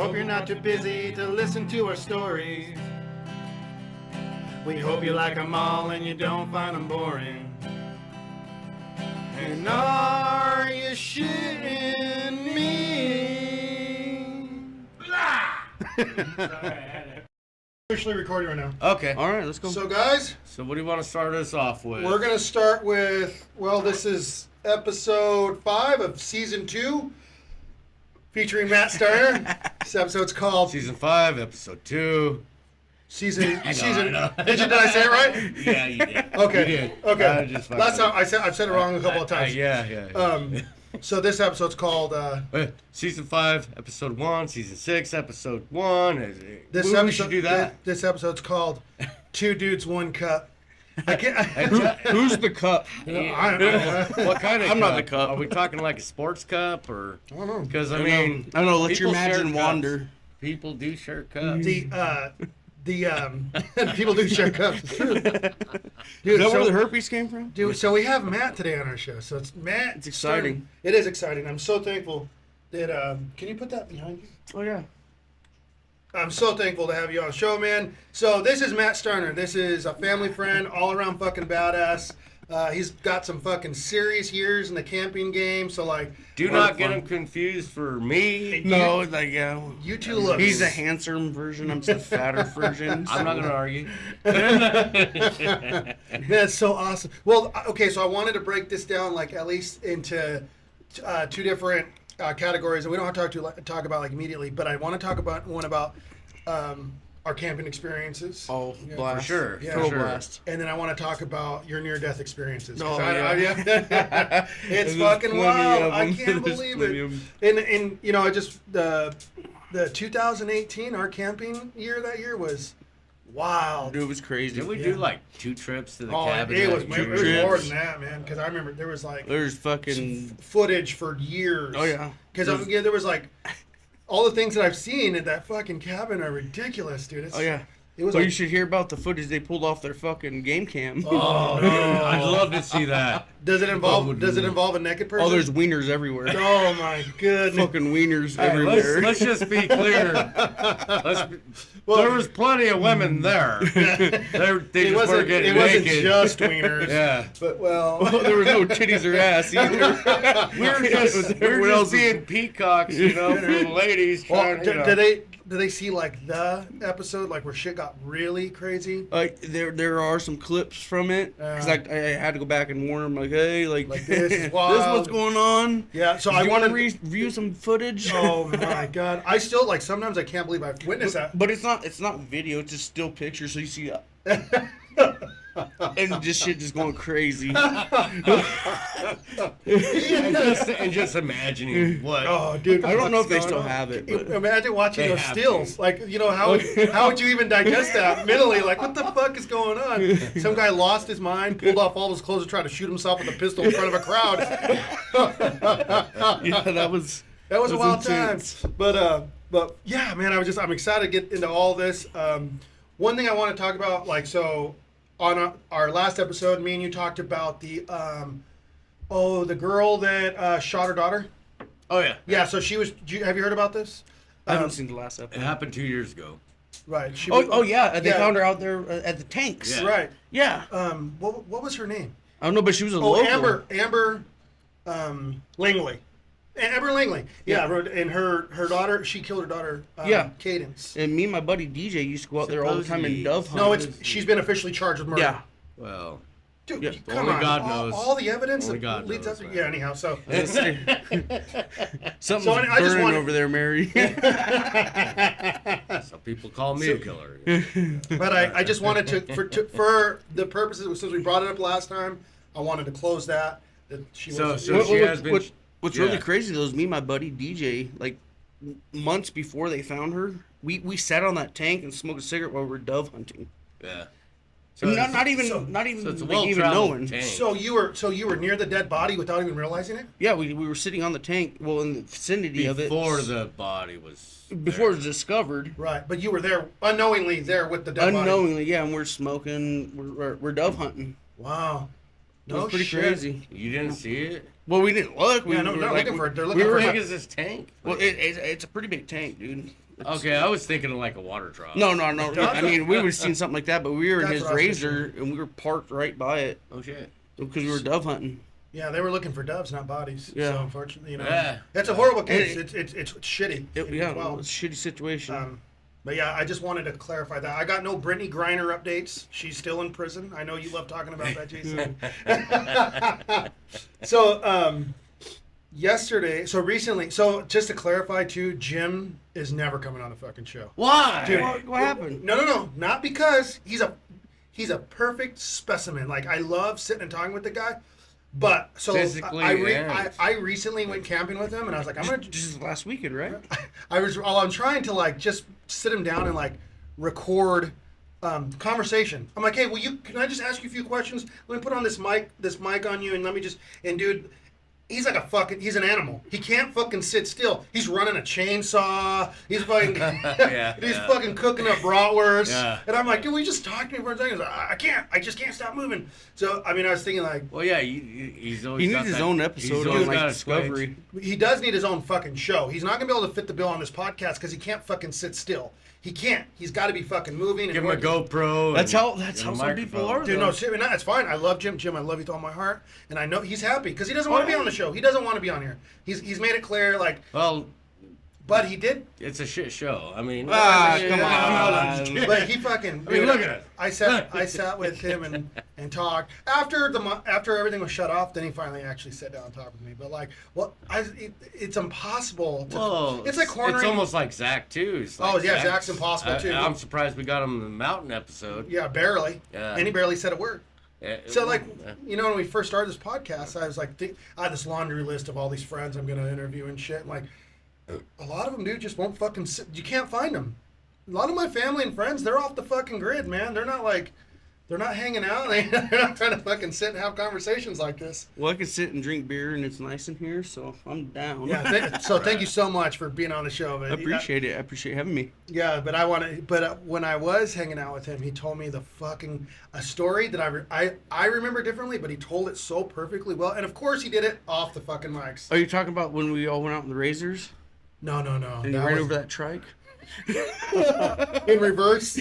hope you're not too busy to listen to our stories. We hope you like them all and you don't find them boring. And are you shitting me? Officially recording right now. Okay. All right, let's go. So guys, So what do you want to start us off with? we're going to start with, well, this is episode 5 of season 2 featuring Matt Starner. This episode's called Season 5, episode 2. Season. I know. Did I say it right? Yeah, you did. Okay. You did. Okay. Just Last time I've said it wrong a couple of times. Yeah. So this episode's called Season 5, episode 1. Season 6, episode 1. this we episode. should do that. This episode's called Two Dudes, One Cup. I can't. Who's the cup? I don't know. What kind of I'm cup? not the cup. Are we talking like a sports cup or? I don't know. Because I mean, I don't know. Let your people share imagine cups. wander. People do share cups. The people do share cups. It's true. Is Dude, that where the herpes came from? Dude, so we have Matt today on our show. So it's Matt. It's exciting. It is exciting. I'm so thankful that. Can you put that behind you? Oh yeah. I'm so thankful to have you on the show, man. So this is Matt Starner. This is a family friend, all around fucking badass. He's got some fucking serious years in the camping game. So like, Do not get him confused for me. No, like yeah. you two look. He's a handsome version. I'm the fatter version. I'm not going to argue. That's so awesome. Well, okay, so I wanted to break this down like at least into 2 different categories, and we don't have to talk about like immediately, but I want to talk about one about our camping experiences. Oh, Yeah, blast. For sure. Yeah, Full sure. blast. And then I want to talk about your near-death experiences. 'Cause Oh, yeah. It's There's fucking plenty wild. of I them. can't There's believe plenty it. of And you know, I just the 2018 our camping year that year was wild. Dude, it was crazy. Did we do like 2 trips to the Oh, cabin? it was that more year? than that, man. Because I remember there was like There's fucking. footage for years. Oh yeah. Because there was like all the things that I've seen at that fucking cabin are ridiculous, dude. It's, Oh yeah. It was Well, like, you should hear about the footage they pulled off their fucking game cam. Oh, dude, I'd love to see that. does it involve a naked person? Oh, there's wieners everywhere. Oh my goodness. Fucking wieners Hey, everywhere. let's just be clear. There was plenty of women there. They just weren't getting wasn't naked. just wieners. Yeah. But well, There was no titties or ass either. We were just seeing peacocks, you know, for the ladies well, trying, you know. do they see like the episode like where shit got really crazy? There are some clips from it because I had to go back and warn them like, hey, like Like, this this is is wild. what's going on. Yeah. So Do I you want want to to review some footage? Oh my god! I still like sometimes I can't believe I've witnessed that. But it's not video. It's just still pictures. So you see, and this shit just going crazy. and just imagining what. Oh, dude! I don't know if they what's still going on. have it. But Imagine watching They those have stills. to. Like, you know, how would you even digest that mentally? Like, what the fuck is going on? Some guy lost his mind, pulled off all his clothes, and tried to shoot himself with a pistol in front of a crowd. yeah, that was That was a wild intense. time. But yeah, man, I'm excited to get into all this. One thing I want to talk about, like, so on our last episode, me and you talked about the girl that shot her daughter. Oh, yeah. Yeah, so she was. Have you heard about this? I haven't seen the last It episode. happened 2 years ago. Right. She Oh yeah, they yeah. found her out there at the tanks. Yeah. Right. Yeah. What was her name? I don't know, but she was a Oh, local. Amber Langley. Amber Langley. Yeah, and her daughter, she killed her daughter, Yeah. Cadence. And me and my buddy DJ used to go out there all the time and Supposedly- dove hunt. No, she's been officially charged with murder. yeah. Well, Dude, Yeah. come Only on. God all, knows. all the evidence Only that God leads knows, up to... man. Yeah, anyhow, so... Something's So I just burning wanted- over there, Mary. some people call me a killer. But I just wanted for the purposes, since we brought it up last time, I wanted to close that she So was... she has been. What's yeah. really crazy though is me and my buddy DJ, like months before they found her, we sat on that tank and smoked a cigarette while we were dove hunting. Yeah. Not even so it's a like, even well-traveled knowing. tank. So you were near the dead body without even realizing it? Yeah, we were sitting on the tank, well in the vicinity of it Before the body was. before it there. was discovered. Right, but you were there, unknowingly there with the dead body. Unknowingly, yeah, and we're smoking, we're dove hunting. Wow. It was No pretty shit. crazy. You didn't see it? Well, we didn't look. We Yeah, no, were they're like, looking for it. They're we looking were for How it. big is this tank? Well, it's a pretty big tank, dude. Okay, I was thinking of like a water trough. No. I mean, we would have seen something like that, but we were in That's his what I was Razor, and we were parked right by it Oh shit. because we were dove hunting. Yeah, they were looking for doves, not bodies. Yeah. So unfortunately, Yeah. it's a horrible case. And It's shitty. Yeah, Well, it's a shitty situation. but yeah, I just wanted to clarify that. I got no Brittany Griner updates. She's still in prison. I know you love talking about that, Jason. So recently, just to clarify too, Jim is never coming on the fucking show. Why? Dude, what happened? No, not because he's a perfect specimen. Like I love sitting and talking with the guy, but so Physically I recently went camping with him, and I was like, I'm gonna. Just last weekend, right? I'm trying to like just sit him down and like record conversation. I'm like, hey, can I just ask you a few questions? Let me put on this mic on you, and let me just dude. He's like he's an animal. He can't fucking sit still. He's running a chainsaw. He's fucking, he's fucking cooking up bratwurst. Yeah. And I'm like, dude, will you just talk to me for a second? He's like, I can't. I just can't stop moving. So, I mean, I was thinking like, Well, yeah, he's always He got needs his that- own he's episode always on like got a switch. Discovery. he does need his own fucking show. He's not gonna be able to fit the bill on this podcast because he can't fucking sit still. He can't. He's got to be fucking moving. And Give him a working. GoPro. That's and how a some people microphone. are. Dude, though. no, shit, that's fine. I love Jim. Jim, I love you with all my heart, and I know he's happy because he doesn't want to be on the show. He doesn't want to be on here. He's made it clear, like, Well, but he did. it's a shit show. I mean, Come on. But he fucking. I mean, dude, look at it. I sat with him and talked after everything was shut off. Then he finally actually sat down and talked with me. But like, it's impossible. Whoa, it's like cornering. It's almost like Zach too. It's like Zach's impossible too. I'm surprised we got him in the mountain episode. Yeah, barely. Yeah. And he barely said a word. So like, yeah. when we first started this podcast, I was like, I had this laundry list of all these friends I'm gonna interview and shit. And like, a lot of them, dude, just won't fucking sit. You can't find them. A lot of my family and friends, they're off the fucking grid, man. They're not hanging out. They're not trying to fucking sit and have conversations like this. Well, I can sit and drink beer, and it's nice in here, so I'm down. Yeah. So thank you so much for being on the show, man. I appreciate it. I appreciate having me. Yeah, but when I was hanging out with him, he told me a story that I remember differently, but he told it so perfectly well. And of course, he did it off the fucking mics. Are you talking about when we all went out in the Razors? No. And you ran over that trike? In reverse.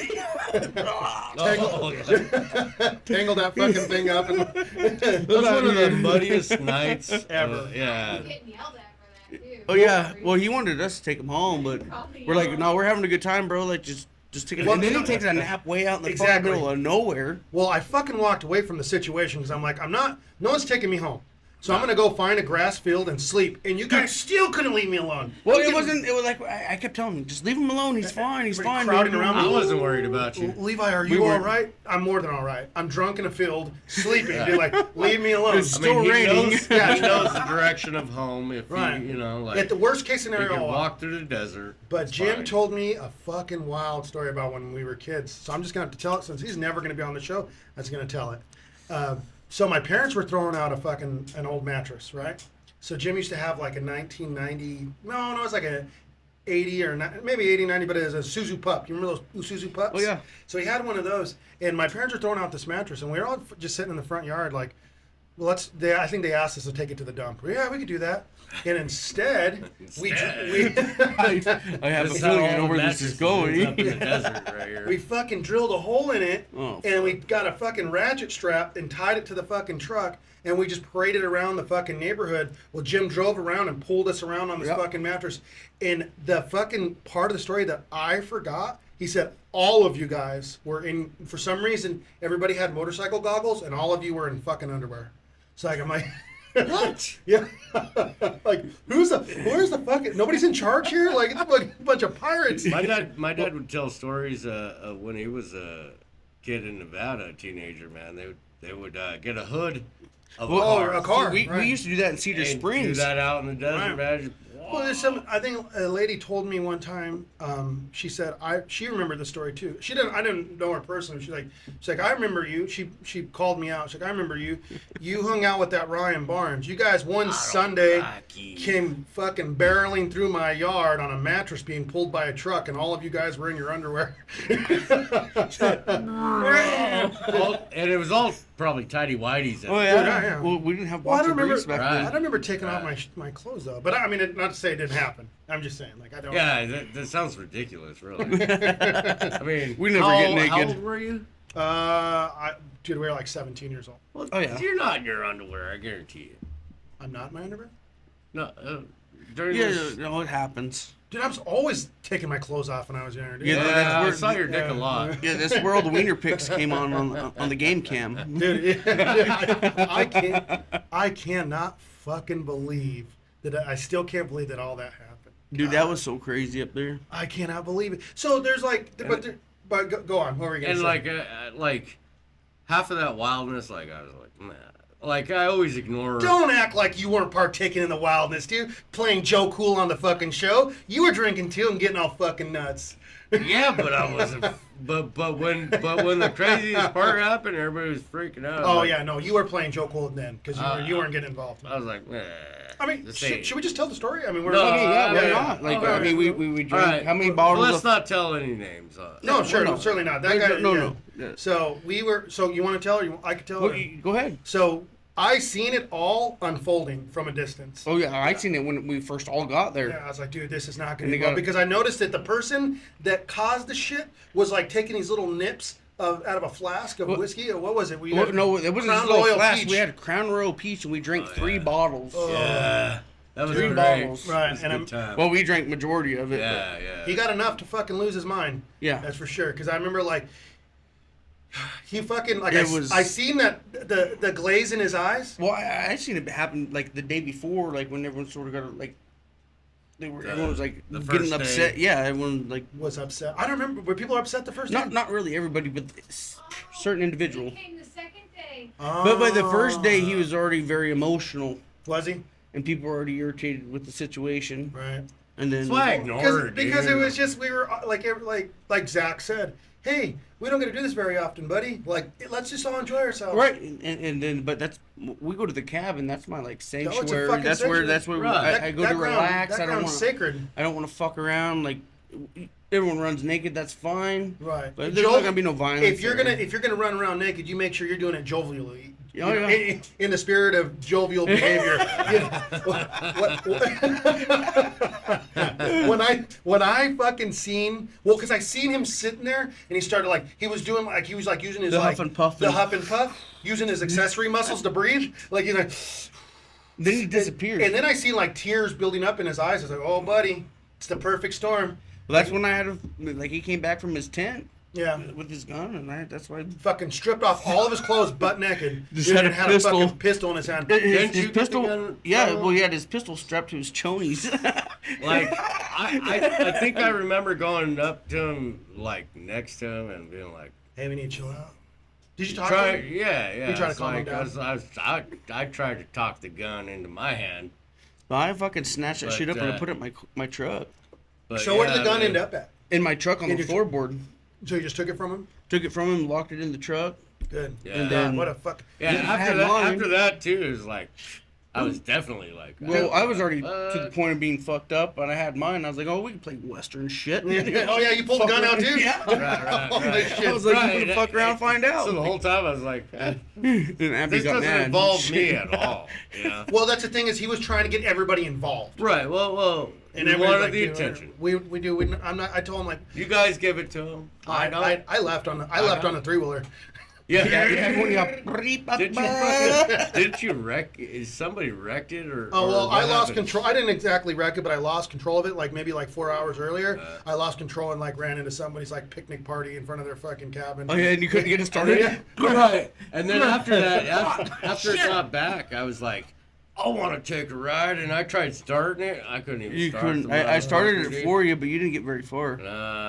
Oh, yeah. Tangled that fucking thing up. That's one of the muddiest nights Ever. Yeah. Getting yelled at for that too. Oh, yeah. Well, he wanted us to take him home, but we're like, no, we're having a good time, bro. Like, just take it. Well, And then he no- takes a nap way out in the fucking Exactly. middle of nowhere. Well, I fucking walked away from the situation because I'm like, no one's taking me home. So I'm going to go find a grass field and sleep. And you guys still couldn't leave me alone. Well, You it can- was like, I kept telling him, just leave him alone. He's fine. He's Everybody fine. crowding dude. around I me. wasn't worried about you. Levi, are We you all weren't. right? I'm more than all right. I'm drunk in a field, sleeping. Dude, like, leave me alone. It's I mean, still he raining. knows, Yeah. he knows the direction of home. If Right. like At the worst case he scenario, can I'll walk through the desert. But it's Jim fine. told me a fucking wild story about when we were kids. So I'm just going to have to tell it since he's never going to be on the show. I'm just going to tell it. So my parents were throwing out an old mattress, right? So Jim used to have like a 1990, no, it was like a 80 or maybe 80, 90, but it was a Suzu Pup. You remember those Suzu Pups? Oh, yeah. So he had one of those. And my parents were throwing out this mattress. And we were all just sitting in the front yard like, well, I think they asked us to take it to the dump. Yeah, we could do that. And instead, we I have a This is how feeling I all know where mattresses this is going. up in the desert right here. we fucking drilled a hole in it, Oh, and we got a fucking ratchet strap and tied it to the fucking truck, and we just paraded around the fucking neighborhood. Well, Jim drove around and pulled us around on this Yep. fucking mattress. And the fucking part of the story that I forgot, he said all of you guys were in, for some reason, everybody had motorcycle goggles, and all of you were in fucking underwear. So like, I'm like... What? Yeah. Like, where's the fucking... Nobody's in charge here? Like, it's like a bunch of pirates. My dad would tell stories when he was a kid in Nevada, a teenager. Man, they would get a hood of Oh, a a car. We right. used to do that in Cedar and Springs. do that out in the desert. Right. Man. Well, there's some. I think a lady told me one time. She said she remembered the story too. She didn't. I didn't know her personally. She's like, I remember you. She called me out. She's like, I remember you. You hung out with that Ryan Barnes. You guys one Sunday came fucking barreling through my yard on a mattress being pulled by a truck, and all of you guys were in your underwear. And it was all probably tidy whiteys. Oh yeah. Well, we didn't have boxer briefs back I then. don't remember taking off my clothes though. But I mean, not to say it didn't happen. I'm just saying, like I don't. Yeah, that sounds ridiculous, really. I mean, We never get naked. How old were you? Dude, we were like 17 years old. Well, Oh, yeah. You're not in your underwear, I guarantee you. I'm not in my underwear. No, during Yeah, this. no, it happens. Dude, I was always taking my clothes off when I was younger. Dude. Yeah, Yeah, I we're- saw your dick a lot. Yeah, this where all the wiener pics came on the game cam. Dude, I cannot fucking believe that I still can't believe that all that happened. Dude, that was so crazy up there. I cannot believe it. So there's like, but go on. What were you gonna And say? like half of that wildness, like I was like, man, like I always ignore. Don't act like you weren't partaking in the wildness, dude. Playing Joe Cool on the fucking show. You were drinking too and getting all fucking nuts. Yeah, but I wasn't. But when the craziest part happened, everybody was freaking out. Oh Like, yeah, no, you were playing Joe Cool then because you weren't getting involved. I was like, eh, I mean, this ain't- should we just tell the story? I mean, we're No, Yeah, why yeah. not? Like, Oh, I mean, we drank All right, how many well, bottles let's of... not tell any names. no, sure, no. certainly not. That guy, No, yeah. no. Yeah. So we were. So you want to tell, or I could tell? Well, Or? go ahead. So I seen it all unfolding from a distance. Oh yeah, I seen it when we first all got there. Yeah, I was like, dude, this is not going And to they go got- because I noticed that the person that caused the shit was like taking these little nips out of a flask of whiskey. Or what was it? We Well, had no, it wasn't Crown just a little Royal flask. Peach. We had Crown Royal Peach, and we drank 3 bottles. Yeah, that was 3 great. bottles. Right, It was a and good time. Well, we drank majority of it. yeah, yeah. He got enough to fucking lose his mind. Yeah. That's for sure. Because I remember like he fucking like It was- I seen that the glaze in his eyes. Well, I seen it happen like the day before, like when everyone sort of got like, everyone was like the getting first upset. day. Yeah, everyone like Was upset. I don't remember. Were people upset the first time? not really everybody, but certain individual. He came the second day. But by the first day, he was already very emotional, Was he? and people were already irritated with the situation. Right. And then That's why I ignored it. Because it dude. was just we were like Zach said. Hey, we don't get to do this very often, buddy. Like, let's just all enjoy ourselves. right, and then but we go to the cabin. That's my like No, it's a sanctuary. fucking That's sanctuary. where Right. I go to relax. That I don't ground's want sacred. I don't want to fuck around. Like everyone runs naked. That's fine. Right. But there's not gonna be no violence. If you're gonna run around naked, you make sure you're doing it jovially. Oh, yeah. In the spirit of jovial behavior. When I fucking seen because I seen him sitting there and he started he was using his The huff and puff. the huff and puff, using his accessory muscles to breathe. Like he's like Then he disappears. and then I seen like tears building up in his eyes. I was like, oh buddy, it's the perfect storm. Well, that's when I had he came back from his tent Yeah. with his gun, and that's why Fucking stripped off all of his clothes, butt naked. Just Dude, had a and pistol. fucking pistol in his hand. Didn't his you get pistol. the gun? Yeah, well, he had his pistol strapped to his chonies. Like I think I remember going up to him, like next to him, and being like, Hey, we need to chill out. Did you talk "Try, to him? yeah." You try to It's calm him like, down? I tried to talk the gun into my hand, But I fucking snatched that But, shit up and I uh, put it in my truck. but So where did the gun man, end up at? In my truck on In the your floorboard. So you just took it from him? Took it from him, locked it in the truck. Good. Yeah. And God, then what a fuck. Yeah, I had mine. after that too, it was like I was definitely like, Well, I was already to the What? point of being fucked up, and I had mine. I was like, "Oh, we can play Western shit." Oh yeah, you pulled the gun out too? Yeah. Right. Holy shit. I was like, Right. "You can fuck around, and find out." So the whole time I was like, Then Abby this got doesn't mad. involve me at all. You know? Well, that's the thing is he was trying to get everybody involved. Right. Well. And We everybody's wanted like, the dude, attention. We do. We, I'm not. I told him like You guys give it to him. I don't. I left on the on the 3-wheeler. Yeah. Everyone got Didn't you wreck? Is somebody wrecked it or? Oh well, or I what lost happened? control. I didn't exactly wreck it, but I lost control of it. Like maybe 4 hours earlier, I lost control and ran into somebody's picnic party in front of their fucking cabin. Oh yeah, and you couldn't get it started. Yeah. Right. And then after that, after it got back, I was like, I want to take a ride, and I tried starting it. I couldn't even You start couldn't. the I started motherfucker, it for you, but you didn't get very far.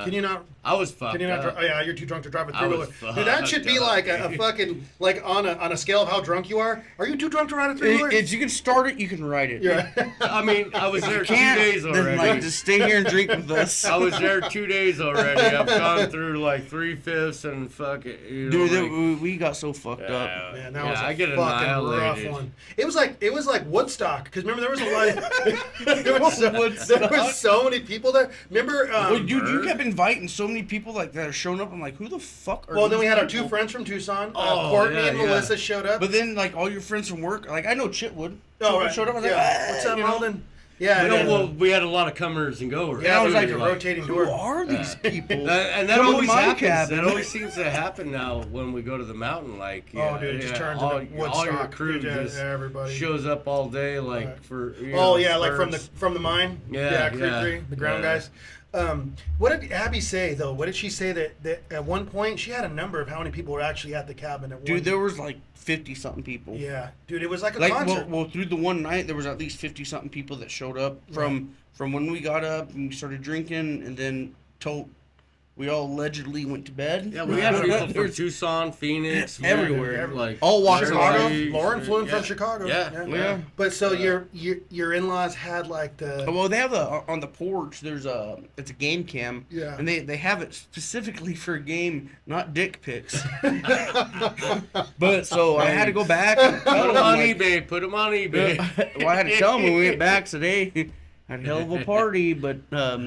Can you not? I was fucked Can you not? up. Oh yeah, you're too drunk to drive a I was three-wheeler. Dude, that should be fucked like up, a fucking like on a scale of how drunk you are. Are you too drunk to ride a three-wheeler? If you can start it, you can ride it. Yeah. I mean, I was there 2 Can't, days then, already. like, just stay here and drink with us. I was there 2 days already. I've gone through like 3/5 and fuck it. You know, Dude, we got so fucked up. Man, that was a I get fucking rough annihilated. one. It was like Woodstock because remember there was a lot. There was so many people there. Remember? Well, dude, you kept inviting so many people like that are showing up. I'm like, who the fuck are? Well, then these we had our people? 2 friends from Tucson. Oh, Courtney yeah, and yeah. Melissa showed up. But then, like, all your friends from work, like, I know Chitwood. Oh, Chitwood right. showed up. I was Yeah. like, What's up, you know? Melden? Yeah. No, yeah. well, we had a lot of comers and goers. Yeah, it was we like a were rotating Who door. are these people? And that Come to always my happens. cabin. That always seems to happen now when we go to the mountain. Like, Oh, dude, it just turns all, into all your Woodstock. crew Dude, yeah, just everybody. shows up all day, like Right. for. You Oh know, yeah, like spurs. from the mine. Yeah, Creek yeah, 3, the ground yeah. guys. What did Abby say though? What did she say that at one point she had a number of how many people were actually at the cabin at one? Dude, there was like 50-something people. Yeah, dude, it was like a Like, concert. well, through the one night, there was at least 50-something people that showed up from when we got up and we started drinking, and then till we all allegedly went to bed. Yeah, we had people from There's Tucson, Phoenix, everywhere. like all walks of Chicago. life. Lauren flew in Yeah. from Chicago. Yeah. But so your in-laws had like the Well, they have on the porch. There's it's a game cam. Yeah. And they have it specifically for a game, not dick pics. But so I had to go back. And put tell them them, on like, eBay. Put them on eBay. well, I had to tell them when we went back today. Had a hell of a party, but don't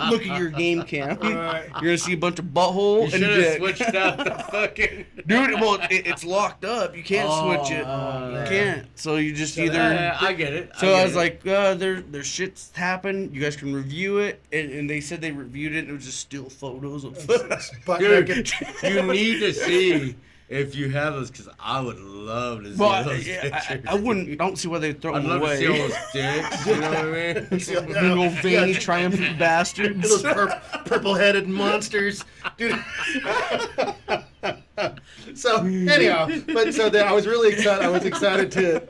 look at your game cam. Right. You're gonna see a bunch of butthole You and should have dick. switched out the fucking. Dude, well, it's locked up. You can't switch it. man. You can't. So you just either. I get it. So get I was it. like, there's shit's happened. You guys can review it, and they said they reviewed it, and it was just still photos of. butt dude, naked. you need to see if you have those, because I would love to see Well, those I pictures. wouldn't. Don't see why they throw I'd them love to see all away. those dicks. You know what I mean? Big old veiny, triumphant bastards. Those purple-headed monsters, dude. So anyhow, but so I was really excited. I was excited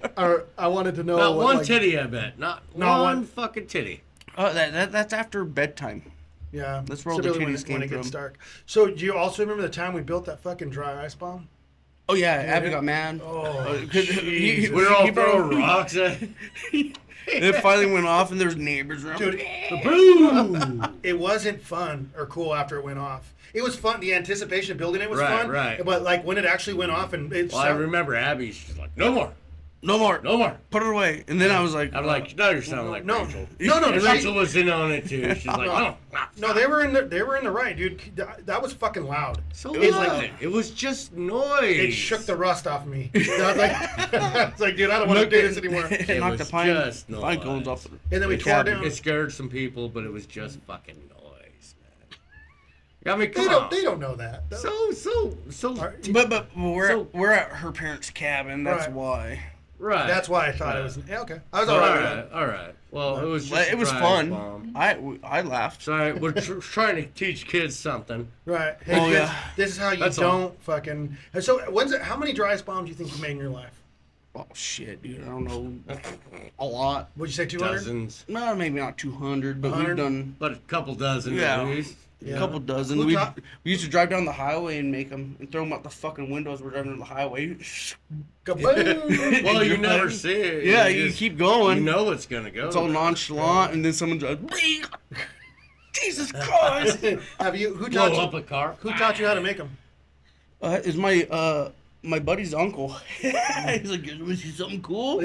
I wanted to know. Not what, one like, titty, I bet. Not one fucking titty. That's after bedtime. Yeah, That's where all the typically titties came when it gets from. dark. So do you also remember the time we built that fucking dry ice bomb? Oh yeah, Abby got mad. Oh, 'Cause he We're all brought- throwing rocks at It finally went off, and there's neighbors around. Dude, Boom! it wasn't fun or cool after it went off. It was fun. The anticipation of building it was Right, fun. right. But like when it actually went off and it Well, I remember Abby, she's like, no more. No more. No more. Put it away. And then I was like, I'm like, no, you're sounding like no, Rachel. no, And she- Rachel was in on it too. She's like, no. No, they were in the right, dude. That was fucking loud. So It was loud. like- It was just noise. It shook the rust off me. I was like, I was like, dude, I don't want to do this anymore. it It knocked was the pine just cones noise. off. And then we the tore cabin. down. It scared some people, but it was just fucking noise, man. I mean, come on. They don't know that. So. But we're So- we're at her parents' cabin. That's Right. why. Right. That's why I thought it was. Yeah, okay. I was All all right. with right. it. All right. Well, it was But just. it was a dry fun. bomb. I laughed. Sorry, we're trying to teach kids something. Right. Hey, Oh, kids, yeah. this is how you That's all. don't fucking. So how many dry ice bombs do you think you made in your life? Oh shit, dude! I don't know. A lot. Would you say 200? Dozens, No, maybe not 200, but 100? we've done but a couple dozen Yeah. at least. a couple dozen. Who We taught- used to drive down the highway and make them and throw them out the fucking windows. We're driving down the highway. Kaboom! Well, you You're never right. see it. Yeah, you just- keep going. You know it's gonna go. It's all nonchalant, and then someone drives. Jesus Christ! Have you? Who Blow taught up you? a car. Who taught you how to make them? Is my buddy's uncle. He's like, "You want to see something cool?"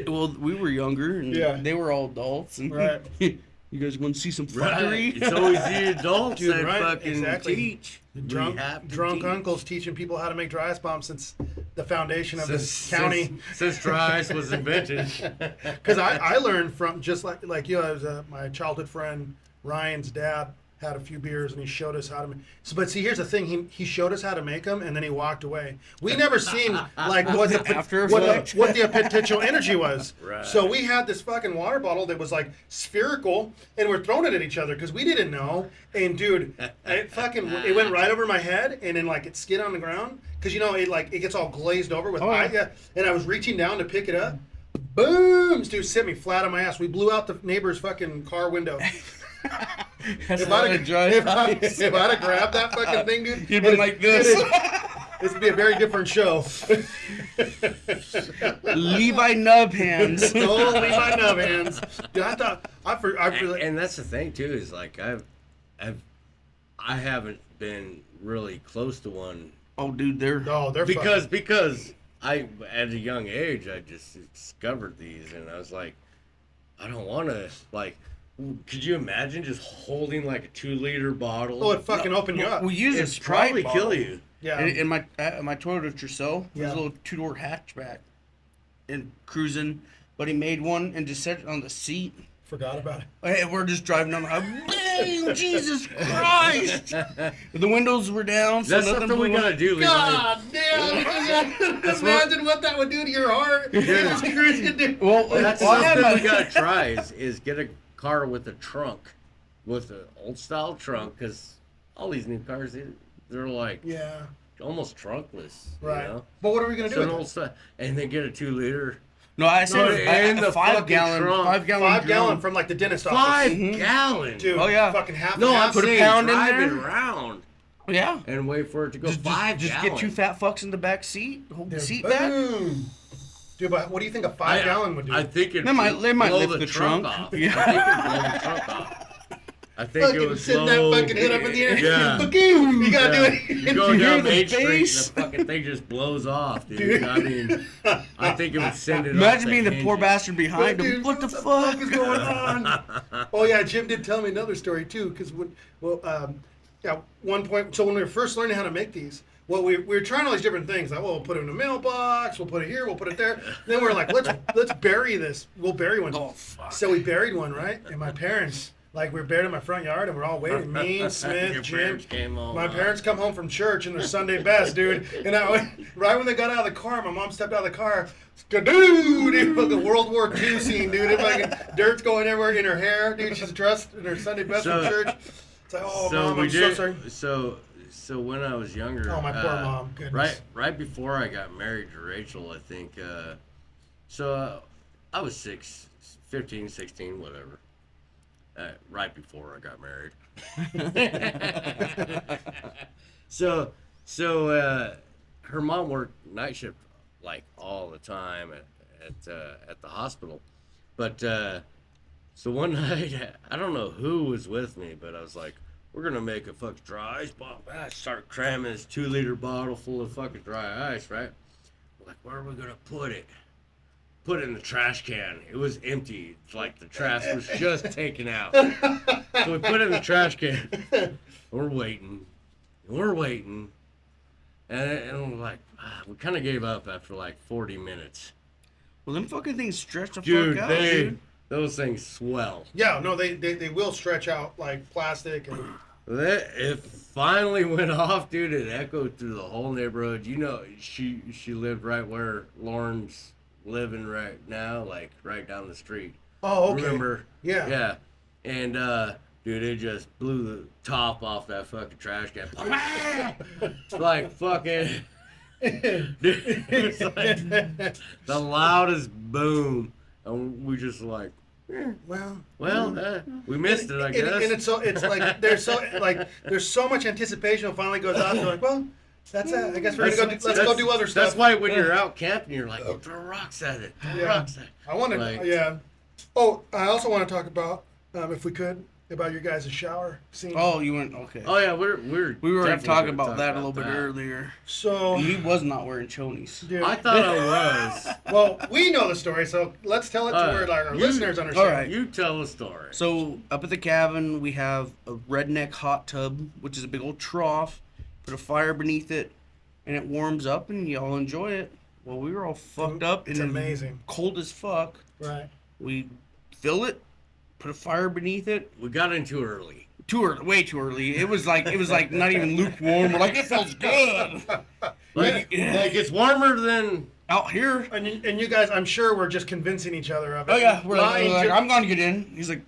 Well, we were younger, and Yeah. they were all adults, and Right. you guys want to see some Right. fuckery? It's always the adults Dude, that right, fucking exactly. teach. Drunk, We have to drunk teach. uncles teaching people how to make dry ice bombs since the foundation of this Since- county. Since dry ice was invented. Because I learned from just like you, I was my childhood friend Ryan's dad had a few beers, and he showed us how to. So, but see, here's the thing: he showed us how to make them, and then he walked away. We never seen like what the potential energy was. Right. So we had this fucking water bottle that was like spherical, and we're throwing it at each other because we didn't know. And dude, it went right over my head, and then like it skid on the ground because it gets all glazed over with ice. Yeah. And I was reaching down to pick it up. Boom! Dude, hit me flat on my ass. We blew out the neighbor's fucking car window. If I'd have grabbed that fucking thing, dude, You'd been like this. This would be a very different show. Levi Nub hands. Oh, Levi Nub hands. Dude, I thought and that's the thing too is like I haven't been really close to one. Oh, dude, they're because I at a young age I just discovered these and I was like, I don't want to like. Could you imagine just holding like a 2-liter bottle? Oh, it fucking opened you up. We use It'd a Sprite probably bottle. kill you. Yeah. In my Toyota Tercel, Yeah. there's a little 2-door hatchback, and cruising. But he made one and just set it on the seat. Forgot about it. And we're just driving down the highway. Bang! Jesus Christ! The windows were down, so That's nothing something we blew up. gotta do, Levi. God damn! Imagine what that would do to your heart. Just cruising, dude. Well, That's I had something my- we gotta try is get a car with a trunk, with an old style trunk, because all these new cars they're like Yeah. almost trunkless, Right. You know? But what are we gonna do So an with old it? stuff, and then get a 2-liter. No, I said in the a 5 fucking gallon, trunk. 5 gallon, 5 gallon drum. from like the dentist 5 office. gallon. Dude, Oh, yeah. fucking half No, and I'm half. put a saying pound in drive it there. around Yeah. and wait for it to go Just 5 get gallon. 2 fat fucks in the back seat, hold the Dude, seat back. boom. Dude, but what do you think a 5 gallon would do? I think it They might blow lift the the trunk trunk. off. Yeah. I think it blow the trunk off. I think it fucking would send blow. that fucking head up in the air. Yeah. Boom! You gotta Yeah. do it. You go You hear down the Main Street and bass? the fucking thing just blows off, dude. I mean, I think it would send it off Imagine being the poor hinges. bastard behind him. Dude, What the fuck is going on? Oh yeah, Jim did tell me another story too. Because one point. So when we were first learning how to make these, well, we were trying all these different things. Like, well, we'll put it in a mailbox. We'll put it here. We'll put it there. Then we were like, let's bury this. We'll bury one. Oh, fuck. So we buried one, right? And my parents. Like, we were buried in my front yard, and we're all waiting. Me, Smith, Your Jim. parents came home. My parents come home from church in their Sunday best, dude. And right when they got out of the car, my mom stepped out of the car. Dude, fucking World War II scene, dude. It fucking dirt's going everywhere in her hair, dude. She's dressed in her Sunday best from church. It's like, oh, Mom, I'm so sorry. So when I was younger, Oh, my poor mom. Goodness. right before I got married to Rachel, I think. I was 15, 16, whatever. Right before I got married. So her mom worked night shift like all the time at the hospital, but so one night I don't know who was with me, but I was like, we're gonna make a fucking dry ice bottle. I start cramming this 2-liter bottle full of fucking dry ice, right? I'm like, where are we gonna put it? Put it in the trash can. It was empty. It's like the trash was just taken out. So we put it in the trash can. We're waiting. And we're like, we kind of gave up after like 40 minutes. Well, them fucking things stretch the Dude, fuck out, dude. those things swell. Yeah, no, they will stretch out like plastic. And It finally went off, dude. It echoed through the whole neighborhood. You know, she lived right where Lauren's living right now, like right down the street. Oh, okay. Remember? Yeah. Yeah. And dude, it just blew the top off that fucking trash can. It's like fucking dude, it's like the loudest boom. And we just like, well, we missed it, I guess. And it's like there's so much anticipation. It finally goes out. They're like, well, that's it. I guess we're gonna let's go do other stuff. That's why when you're out camping, you're like, throw rocks at it. Throw rocks at it. I want to, Like- yeah. Oh, I also want to talk about, if we could, about your guys' shower scene. Oh, you went okay. Oh yeah, we were We were definitely talking gonna about talk that a little bit that. earlier. So, He was not wearing chonies. dude, I thought I was. well, we know the story, so let's tell it to where like, our you- listeners understand. all right. You tell the story. So up at the cabin, we have a redneck hot tub, which is a big old trough. Put a fire beneath it, and it warms up, and y'all enjoy it. Well, we were all fucked up It's and amazing. cold as fuck. Right. We fill it, put a fire beneath it. We got in too early. Too early, way too early. It was like not even lukewarm. We're like, it feels good. Like it's warmer than. Out here. And you guys, I'm sure we're just convincing each other of it. Oh yeah, we're Lying like, to- I'm gonna get in. He's like,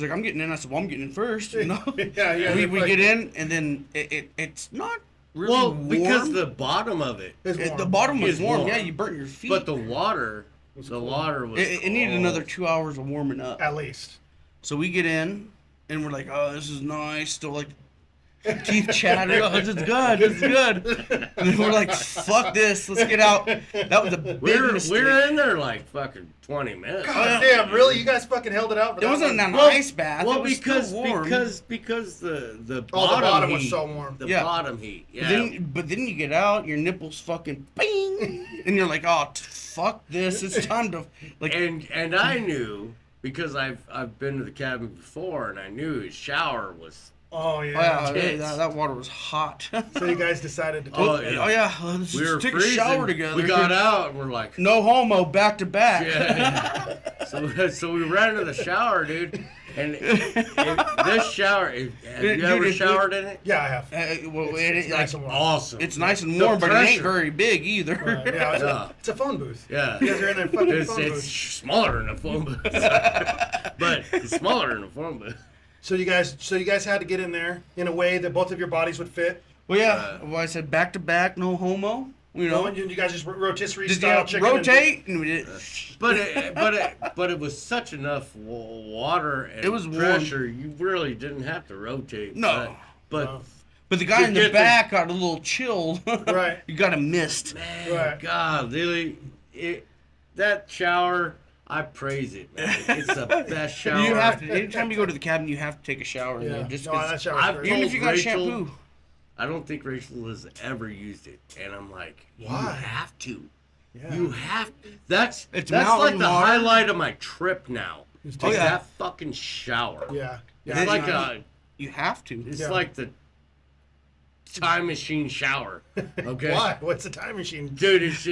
I'm getting in. I said, well, I'm getting in first. You know. Yeah. We get in, and then it's not really Well, warm. because the bottom of it, It's warm. The bottom was It's warm. warm. Yeah, you burnt your feet. but the water was. it needed another 2 hours of warming up. At least. So we get in, and we're like, oh, this is nice. Still like teeth chatter. Oh, this is good. This is good. And then we're like, fuck this. Let's get out. That was a big mistake. We're in there like fucking 20 minutes. God damn, really? You guys fucking held it out for It that wasn't long? an ice bath. Well, it was because still warm. because the Oh, the bottom was heat, so warm. The Yeah. bottom heat. Yeah. But then you get out, your nipples fucking bing, and you're like, oh, fuck this. It's time to like. and I knew because I've been to the cabin before and I knew his shower was. Oh, Oh, yeah. yeah, that water was hot. So you guys decided to Oh, Oh yeah, let's We were just take freezing. a shower together. We got out and we're like. No homo, back to back. Yeah. So we ran to the shower, dude. And this shower, have you Dude, ever it- shower in it? Yeah, I have. It's nice and warm. Awesome. It's nice and The warm, but it ain't pressure. very big either. Yeah, Yeah. it's a phone booth. Yeah. You guys are in a fucking It's, phone it's booth. smaller than a phone booth. But it's smaller than a phone booth. So you guys had to get in there in a way that both of your bodies would fit. Well, yeah. Well, I said back to back, no homo. You know, And you guys just rotisserie just style chicken. rotate, and we did. But it was such enough water and It was warm. pressure. You really didn't have to rotate. No. But No. But the guy To in the get the- back got a little chilled. Right. You got a mist. man, Right. God, really, that shower, I praise it, man. It's the best shower. You have to. Anytime you go to the cabin, you have to take a shower. In Yeah. there, just No, 'cause- that shower's I've great. even if you got Rachel- shampoo. I don't think Rachel has ever used it, and I'm like, you Why? have to. Yeah. You have. That's It's like mountain the water. highlight of my trip now. Just Is Oh, yeah. that fucking shower. Yeah. It's Yeah. like yeah. a. You have to. It's Yeah. like the time machine shower. Okay. Why? What's the time machine? Dude, it's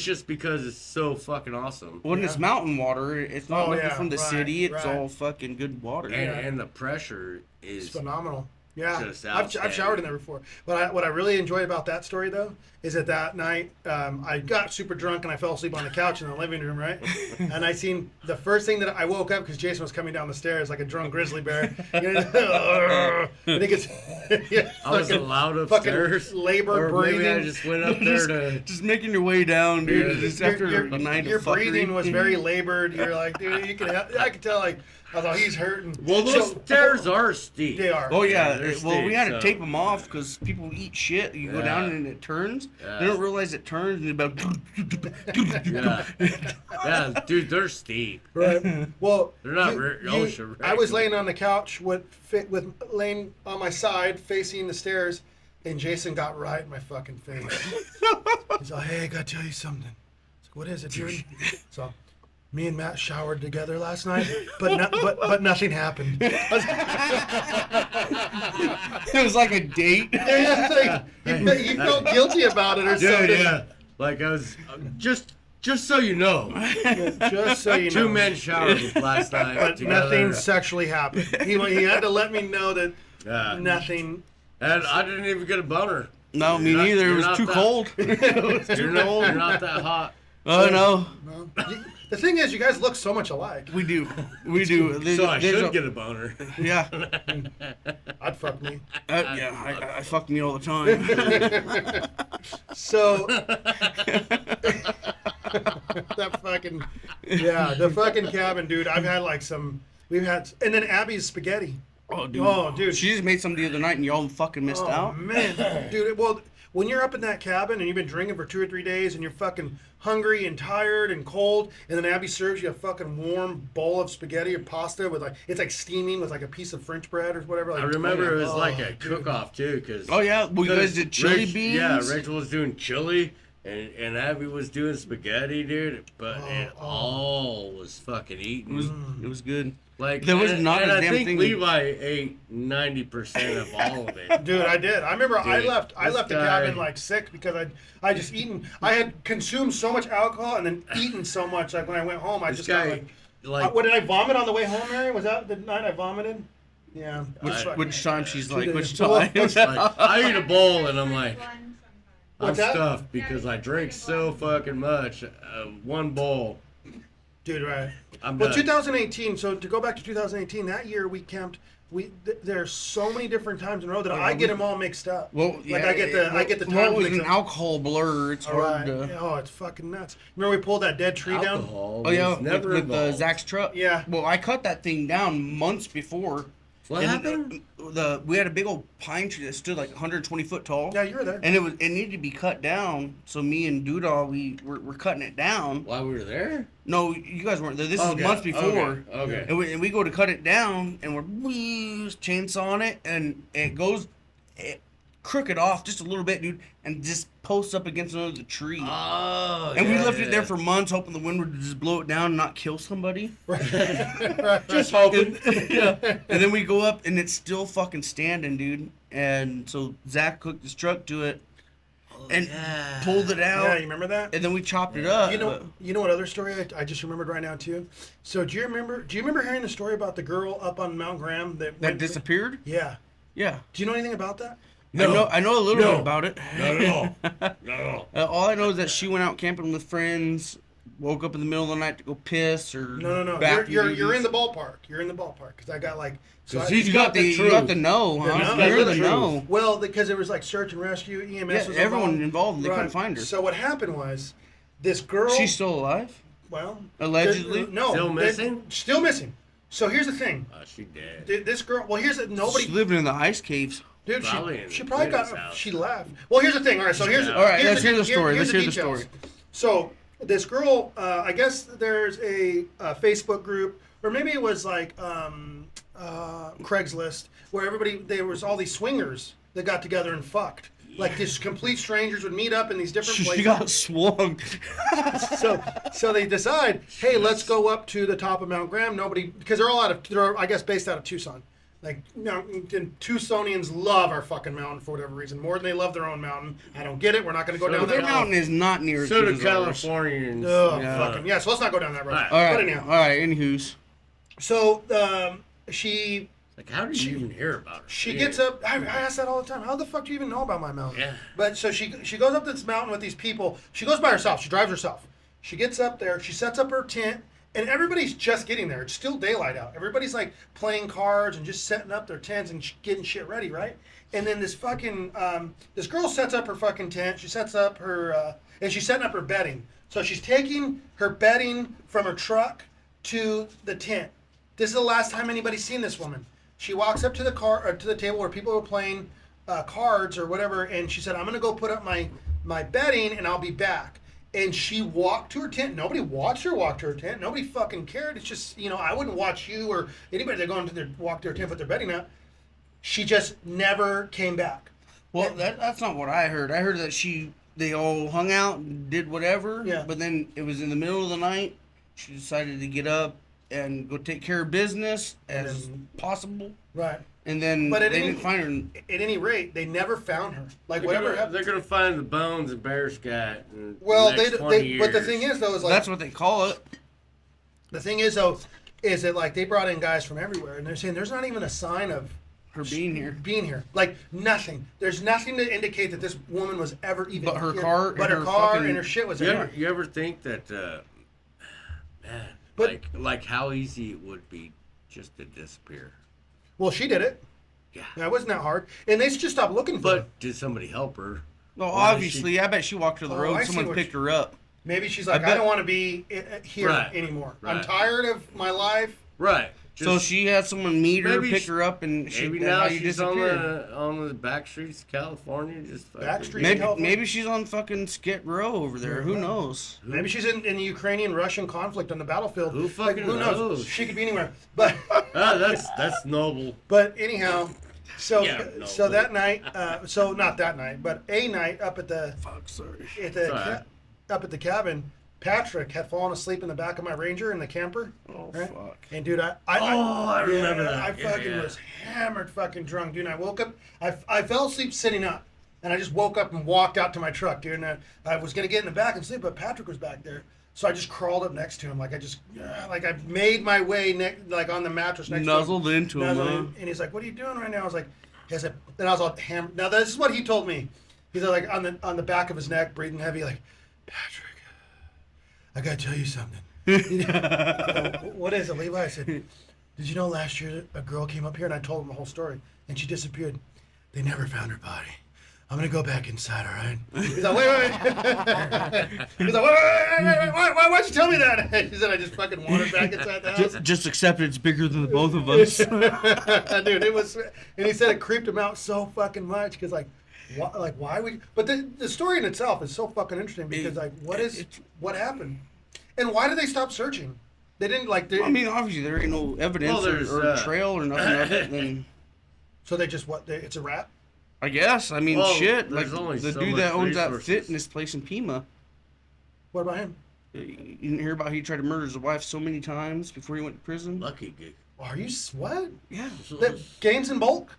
just because it's so fucking awesome. When it's Yeah. mountain water, it's not Oh, looking yeah, from the right, city. It's right. all fucking good water. And the pressure It's is phenomenal. Yeah, Just I've outstanding. showered in there before. But what I really enjoy about that story, though, is that night I got super drunk and I fell asleep on the couch in the living room, right? And I seen the first thing that I woke up because Jason was coming down the stairs like a drunk grizzly bear. And he gets yeah, I was fucking- allowed fucking upstairs. labor or maybe I breathing. just went up there to. Just making your way down, dude. Yeah. Just after your, a night your of fuckery. breathing was very labored. You're like, dude, I could tell, like, I thought he's hurting. Well, those So- stairs are steep. They are. Oh yeah, they're well we steep, had to so- tape them off because people eat shit. You go Yeah. down and it turns. Yeah. They don't realize it turns and about. Yeah. Yeah, dude, they're steep. Right. Well, They're not ocean I was regular. laying on the couch with laying on my side facing the stairs, and Jason got right in my fucking face. He's like, "Hey, I gotta tell you something." I was like, "What is it, dude?" So, me and Matt showered together last night, but nothing happened. I was It was like a date. like, he felt guilty about it or Dude, something. yeah. Like I was just so you know, Just so you know. two men showered last night But together. nothing sexually happened. He had to let me know that Yeah. nothing. And I didn't even get a boner. No, me You're not- neither. It you're was not too that- cold. You're not that hot. Oh no, No. The thing is, you guys look so much alike. we do. There's So I there's should get a boner. Yeah, I'd fuck me. yeah. I fuck me all the time. So that fucking the fucking cabin, dude. I've had like we've had, and then Abby's spaghetti. Oh dude. Oh, dude. She just made some the other night and y'all fucking missed Oh out. man, dude. Well, when you're up in that cabin and you've been drinking for 2 or 3 days and you're fucking hungry and tired and cold, and then Abby serves you a fucking warm bowl of spaghetti or pasta with it's like steaming with like a piece of French bread or whatever. Like, I remember it was oh, like a dude. cook-off too, cause Oh yeah, well, you guys did chili beans. Yeah, Rachel was doing chili, and Abby was doing spaghetti, dude. But it all was fucking eaten. It was good. Like There was not and a I damn think thing- Levi ate 90% of all of it. Dude, I did. I remember I Dude, left this the guy- cabin like sick because I just I had consumed so much alcohol and then eaten so much. Like when I went home, I This just got guy, what did I vomit on the way home, Mary? Was that the night I vomited? Yeah. Which time she's 2 like, days. which Well, time? Like, I eat a bowl and I'm like, One sometimes. I'm What's that? stuffed because I drink so fucking much. One bowl, Dude, right. I'm Well, done. 2018. So to go back to 2018, that year we camped. There's so many different times in a row that I get them all mixed up. Well, like I get the Well, times it was mixed an up. alcohol blur. It's All hard right. to. Oh, it's fucking nuts. Remember we pulled that dead tree down? Alcohol Oh yeah, was never with involved. Zach's truck. Yeah. Well, I cut that thing down months before. What And happened? we had a big old pine tree that stood like 120 foot tall. Yeah, you were there. And it needed to be cut down. So me and Doodah, we're cutting it down. While we were there? No, you guys weren't there. This Okay, is months before. okay. And we go to cut it down, and we're chainsawing it, and it goes crooked off just a little bit, dude, and just posts up against another tree. Oh, And we yeah, left it there yeah. for months, hoping the wind would just blow it down and not kill somebody. Just hoping. Yeah. And then we go up, and it's still fucking standing, dude. And so Zach hooked his truck to it and yeah. pulled it out. Yeah, you remember that? And then we chopped it up. You know what other story I just remembered right now too? So do you remember hearing the story about the girl up on Mount Graham that that disappeared? Yeah. Yeah. Do you know anything about that? No. I know a little No. bit about it. Not at all. Not at all. All I know is that she went out camping with friends, woke up in the middle of the night to go piss or No. bathroom You're in duties. the ballpark. You're in the ballpark because I got like. So 'Cause I, he's You got the truth. no, huh? no, You're that's the the no. well, because it was like search and rescue, EMS Yeah, was everyone involved, and they couldn't Right. find her. So what happened was, this girl. She's still alive? well Allegedly? No, Still missing? Still missing. So here's the thing. She dead. This girl. Well, here's the nobody. She's living in the ice caves. Dude, Probably in she the probably Clinton's got. house. She left. Well, here's the thing. All right, so here's. All right, here's let's hear the story. here's Let's hear the details. story. So this girl, I guess there's a Facebook group, or maybe it was like Craigslist, where there was all these swingers that got together and fucked. Like these complete strangers would meet up in these different places. She got swung. So they decide, hey, let's go up to the top of Mount Graham. Because they're I guess based out of Tucson. Like, Tucsonians love our fucking mountain for whatever reason, more than they love their own mountain. I don't get it. We're not going to go So down Their that mountain is not near as So good do as ours. Californians. Oh, Yeah. fucking yeah. So let's not go down that road. Alright. All right, But anyhow, all right. Anywho's, so she Like, how did you even hear about her? She gets up. I ask that all the time. How the fuck do you even know about my mountain? Yeah. But so she goes up this mountain with these people. She goes by herself. She drives herself. She gets up there. She sets up her tent, and everybody's just getting there. It's still daylight out. Everybody's like playing cards and just setting up their tents and getting shit ready, right? And then this fucking this girl sets up her fucking tent. She sets up her and she's setting up her bedding. So she's taking her bedding from her truck to the tent. This is the last time anybody's seen this woman. She walks up to the table where people were playing cards or whatever, and she said, "I'm gonna go put up my bedding, and I'll be back." And she walked to her tent. Nobody watched her walk to her tent. Nobody fucking cared. It's just, I wouldn't watch you or anybody that walk to their tent, put their bedding up. She just never came back. well, that's not what I heard. I heard that they all hung out and did whatever. Yeah. But then it was in the middle of the night. She decided to get up and go take care of business as possible. Right. And then But they at any- didn't find her. At any rate, they never found her. Like They're whatever gonna, happened. they're gonna find the bones of Bear Scat. In Well, the next 20 but the years. thing is though is like That's what they call it. the thing is though is that like they brought in guys from everywhere and they're saying there's not even a sign of Her being here. being here. Like nothing. There's nothing to indicate that this woman was ever even But her here. car But and her her car fucking- and her shit was You there. ever, you ever think that, man, But- like how easy it would be just to disappear? Well, she did it. Yeah. That wasn't that hard. And they just stopped looking for her. But did somebody help her? Well, Why is obviously, I bet she walked to the Oh, road. I see Someone what picked her up. Maybe she's like, I, bet- don't want to be here Right. anymore. I'm Right. tired of my life. Right. So she had someone meet her, maybe pick she- her up, and Maybe that's now how you she's on disappeared. the back streets of California, just fucking- Back street? Maybe, California. maybe she's on fucking Skid Row over there. Who knows? Maybe she's in the Ukrainian-Russian conflict on the battlefield. Who fucking who knows? She could be anywhere. But That's noble. but anyhow, so Yeah, no, so but- that night, so not that night, but a night up at the Fuck, sorry. Sorry. up at the cabin, Patrick had fallen asleep in the back of my Ranger in the camper. Oh, Right? fuck. And dude, I remember that. I Yeah, fucking yeah. was hammered, fucking drunk, dude. And I woke up. I fell asleep sitting up, and I just woke up and walked out to my truck, dude. And I was gonna get in the back and sleep, but Patrick was back there. So I just crawled up next to him, like I made my way like on the mattress next Nuzzled to him. into him, huh? And he's like, "What are you doing right now?" I was like, then I was all hammered. Now this is what he told me. He's like on the back of his neck, breathing heavy, like, "Patrick, I gotta tell you something." What is it, Levi? I said, "Did you know last year a girl came up here?" And I told him the whole story, and she disappeared. They never found her body. I'm gonna go back inside, all right? He's like, wait. He's like, wait. Why'd you tell me that? He said, I just fucking wanted back inside the house. Just accept it's bigger than the both of us. Dude, it was, and he said it creeped him out so fucking much because why we? But the story in itself is so fucking interesting because what happened, and why did they stop searching? They didn't like. I mean, obviously there ain't no evidence or trail or nothing of it. Then so they just it's a rat. I guess. I mean, shit. Like only the so dude much that owns that resources. fitness place in Pima. What about him? You didn't hear about he tried to murder his wife so many times before he went to prison? Lucky gig. Are you what? Yeah. That games in bulk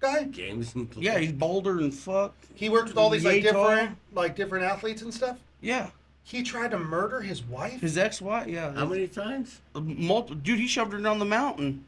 guy? Games and Yeah, he's bolder and fuck. He worked with all these Yay tall. different athletes and stuff. Yeah. He tried to murder his wife. His ex-wife, yeah. How many times? Dude, he shoved her down the mountain.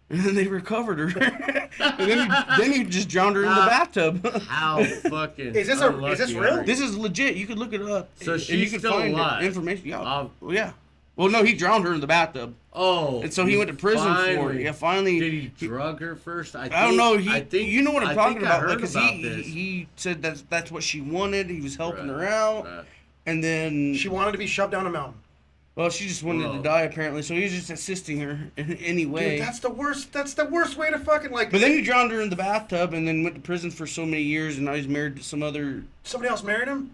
And then they recovered her. And then he just drowned her in the bathtub. Is How fucking this unlucky real? are you? This is legit. You could look it up. So and she's you could still find alive? information. Yeah. Well, Yeah. Well, no, he drowned her in the bathtub. Oh. And so he went to prison for it. finally- Yeah, finally. Did he drug her first? I don't know. I think you know what I'm talking about, I heard because about he this. he said that's what she wanted. He was helping Right, her out, right. and then She wanted to be shoved down a mountain. well, she just wanted to Whoa. die apparently. So he was just assisting her in any way. Dude, that's the worst. That's the worst way to fucking like. But then he drowned her in the bathtub, and then went to prison for so many years, and now he's married to some other. Somebody else married him.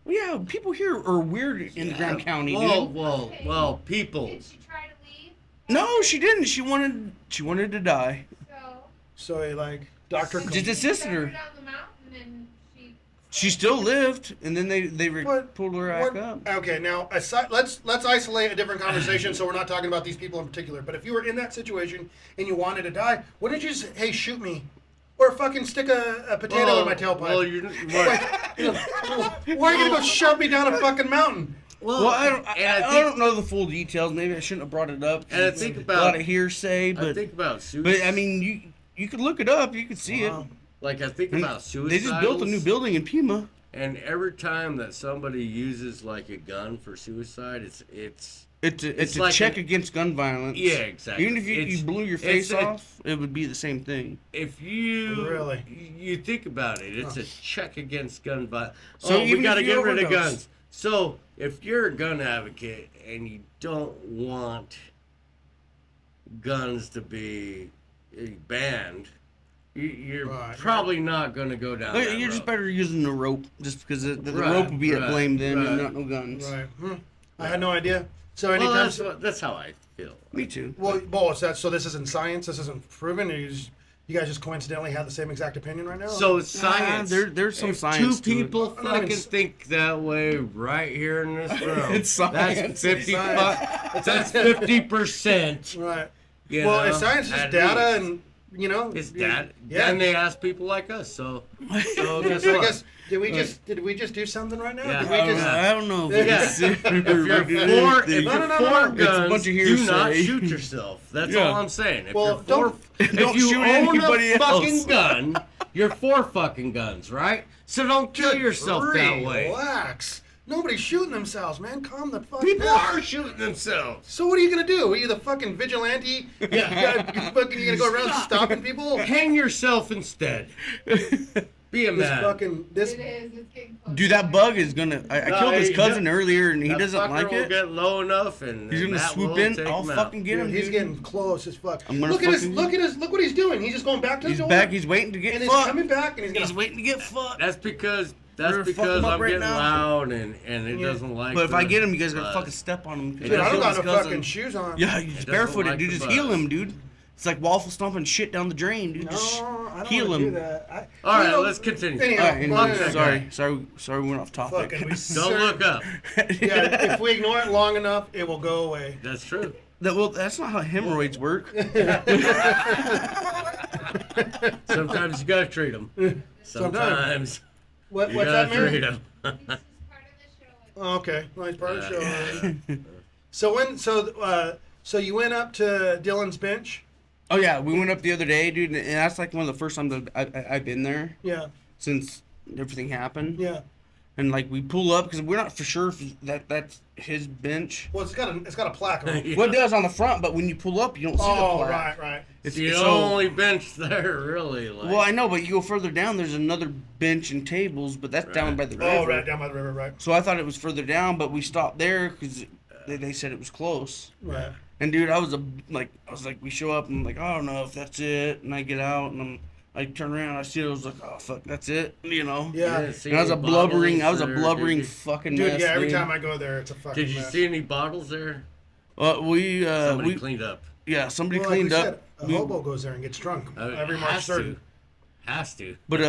Well, yeah, people here are weird in Graham County, dude. Well, people. Did she try to leave? No, she didn't. She wanted to die. So. So he like Doctor. Just assisted her. Down the mountain and She still lived, and then they What- pulled her back up. Okay, now let's isolate a different conversation. So we're not talking about these people in particular. But if you were in that situation and you wanted to die, wouldn't you say, "Hey, shoot me," or fucking stick a potato in my tailpipe? Well, Why are you gonna go shove me down a fucking mountain? Well, I and don't know the full details. Maybe I shouldn't have brought it up. And I It's think a about- lot of hearsay, I but think about suicide. I mean, you could look it up. You could see Wow. Like I think it. about suicide. They just built a new building in Pima. And every time that somebody uses like a gun for suicide, it's It's a like check against gun violence. Yeah, exactly. Even if you It's- blew your face it's- off, it would be the same thing. if you Really? you think about it, it's a check against gun violence. So So even we got to if you get rid of overdose- guns. So if you're a gun advocate and you don't want guns to be banned, you're Right. probably not going to go down. that You're just road. better using the rope, just because the Right, rope would be at right, blame then, and right. not no guns. Right. I had no idea. So Well, anytime. that's how I feel. Me too. Well, so this isn't science. This isn't proven. You guys just coincidentally have the same exact opinion right now. So science. there's some if science two to it. people I'm not even fucking think that way right here in this room. It's science. That's 50. It's That's 50%. right. You Well, know, if science is at data, least. and It's that. Yeah. And they ask people like us. So guess So I what? guess did we just do something right now? Yeah. Did we just? I don't know. Yeah. If If you're for it's No. guns, It's a bunch of do not hearsay. shoot yourself. That's Yeah. all I'm saying. If Well, you're don't- for, don't if you shoot own anybody a fucking else. gun, you're for fucking guns, right? So don't kill yourself that way. Relax. Nobody's shooting themselves, man. Calm the fuck People down. are shooting themselves. So what are you gonna do? Are you the fucking vigilante? Yeah. You gonna go around stopping people? Hang yourself instead. Be a This man. fucking this. It is. It's getting close. Dude, that bug is gonna. I No, killed his he- cousin earlier, and he That doesn't fucker like will it. get low enough, and He's gonna that swoop will in. take I'll him out. fucking get him. Dude, he's dude. getting close as fuck. I'm gonna Look at his. fucking- Look what he's doing. He's just going back to He's the door. back. He's waiting to get and he's fucked. coming back, and he's gonna. He's waiting to get fucked. That's because We're gonna fuck him up I'm right getting now. loud, and it Yeah. doesn't like. But if I the get him, you guys gotta buzz. fucking step on him. Dude, Dude, I don't Killed got his no cousin. fucking shoes on. Yeah, he's doesn't barefooted, like dude. the Just heal buzz. him, dude. It's like waffle stomping shit down the drain, dude. Just No, I don't heal wanna do him. that. All right, You know, let's continue. Anyhow, All right, anyway, well, that sorry, we went off topic. fucking, we Don't ser- look up. Yeah, if we ignore it long enough, it will go away. That's true. That's not how hemorrhoids work. Sometimes you gotta treat them. Sometimes What, you what's gotta that, man? treat them. This is part of the show. Oh, okay, nice part of the Yeah. show. So you went up to Dylan's bench. Oh yeah, we went up the other day, dude, and that's like one of the first times I've been there Yeah, since everything happened. yeah. And like we pull up because we're not for sure if that's his bench. Well, it's got a plaque on it. Yeah. Well, it does on the front, but when you pull up, you don't see the Oh, plaque. right. It's the only bench there, really. Like, Well, I know, but you go further down, there's another bench and tables, but that's down by the river. Oh, right down by the river, right. So I thought it was further down, but we stopped there because they said it was close. Right. And dude, I was like, we show up and I'm like, I don't know if that's it. And I get out and I turn around, I see it, I was like, oh fuck, that's it, you know. Yeah. didn't see And I was a any blubbering bottles there, blubbering did you? fucking Dude, mess. yeah, every dude. time I go there, it's a fucking Did you mess. see any bottles there? We Cleaned up. yeah, somebody Well, like we cleaned up. said, a hobo goes there and gets drunk every March 3rd. Has to. But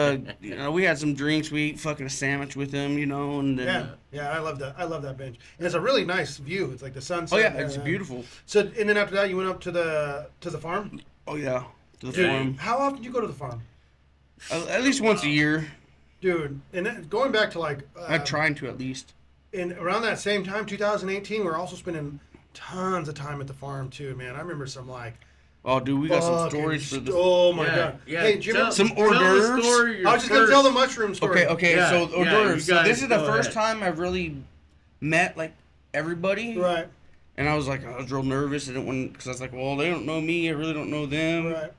you know, we had some drinks. We ate fucking a sandwich with him, you know, and then, Yeah, I love that. I love that bench. And it's a really nice view. It's like the sunset. oh yeah, it's beautiful. So, and then after that, you went up to the farm. Oh yeah, to the Dude. farm. How often do you go to the farm, At least once a year. dude? And then going back to like, I'm trying to at least. in around that same time, 2018, we are also spending tons of time at the farm too, man. I remember some like, Oh, dude, we got some fucking stories for this. Oh my Yeah, god! yeah. Hey, Jim, Some hors d'oeuvres? I was just gonna tell the mushroom story. Okay, Yeah, so hors yeah, d'oeuvres. you So guys this is the go first ahead. time I've really met like everybody, Right, and I was like, I was real nervous. I didn't want because I was like, well, they don't know me. I really don't know them. right.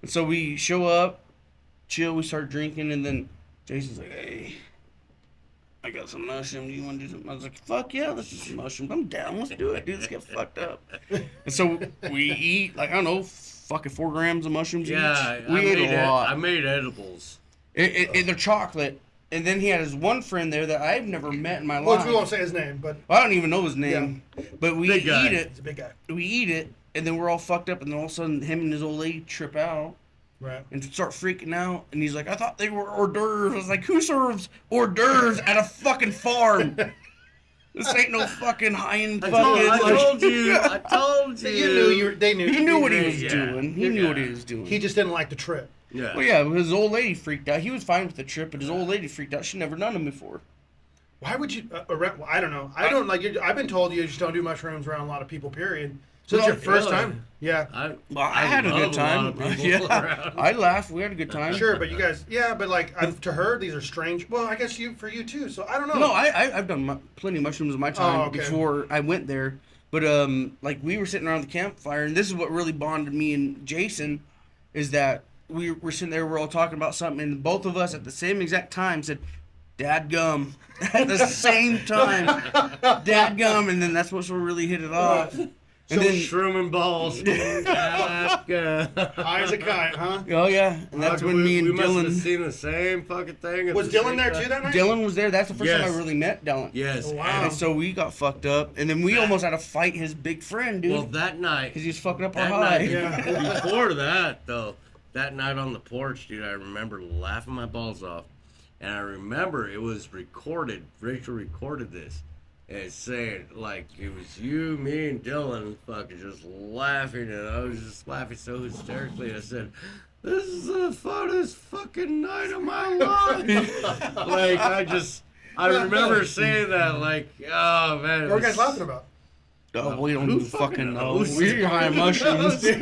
And so we show up, chill, we start drinking, and then Jason's like, hey, I got some mushrooms. Do you want to do something? I was like, fuck yeah, let's do some mushrooms. I'm down. Let's do it, dude. Let's get fucked up. And so we eat, like, I don't know, fucking 4 grams of mushrooms Yeah, each. We ate a lot. I made edibles. They're chocolate. And then he had his one friend there that I've never met in my Well, life. we won't say his name, but I don't even know his name. But we Big guy. eat it. he's a big guy. We eat it, and then we're all fucked up, and then all of a sudden him and his old lady trip out. Right. And start freaking out, and he's like, I thought they were hors d'oeuvres. I was like, who serves hors d'oeuvres at a fucking farm? This ain't no fucking high-end I fucking... told you. I told you. You knew you. They knew. He knew what he was Yeah. doing. He knew what he was doing. He just didn't like the trip. Yeah. Well, yeah, his old lady freaked out. He was fine with the trip, but his old lady freaked out. She'd never done them before. Why would you? Well, I don't know. I don't like. I've been told you just don't do mushrooms around a lot of people. Period. So it's Well, your first really? time. Yeah. Well, I had a love good time. lot of people Yeah, around. I laughed. We had a good time. Sure, but you guys. Yeah, but like to her, these are strange. Well, I guess for you too. So I don't know. No, I've done plenty of mushrooms in my time Oh, okay. before I went there. But like we were sitting around the campfire, and this is what really bonded me and Jason, is that we were sitting there, we're all talking about something, and both of us at the same exact time said, "Dad gum," at the same time, "Dad gum," and then that's what sort of really hit it off. And then, Shroom and balls. High as a kite, huh? oh yeah, and that's when me and we must have Dylan. seen the same fucking thing. at Was the Dylan same there time. too that night? Dylan was there. That's the first time Yes. I really met Dylan. Yes. Oh, wow. And so we got fucked up, and then we almost had to fight his big friend, dude, Well, that night. because he was fucking up our That high. night, Yeah. before that, though, that night on the porch, dude, I remember laughing my balls off. And I remember it was recorded. Rachel recorded this. And it's saying, like, it was you, me, and Dylan fucking just laughing. And I was just laughing so hysterically. I said, this is the funnest fucking night of my life. Like, I remember saying that, like, oh, man. What were you guys laughing about? Oh, we don't Who fucking know. knows? We're high on mushrooms. You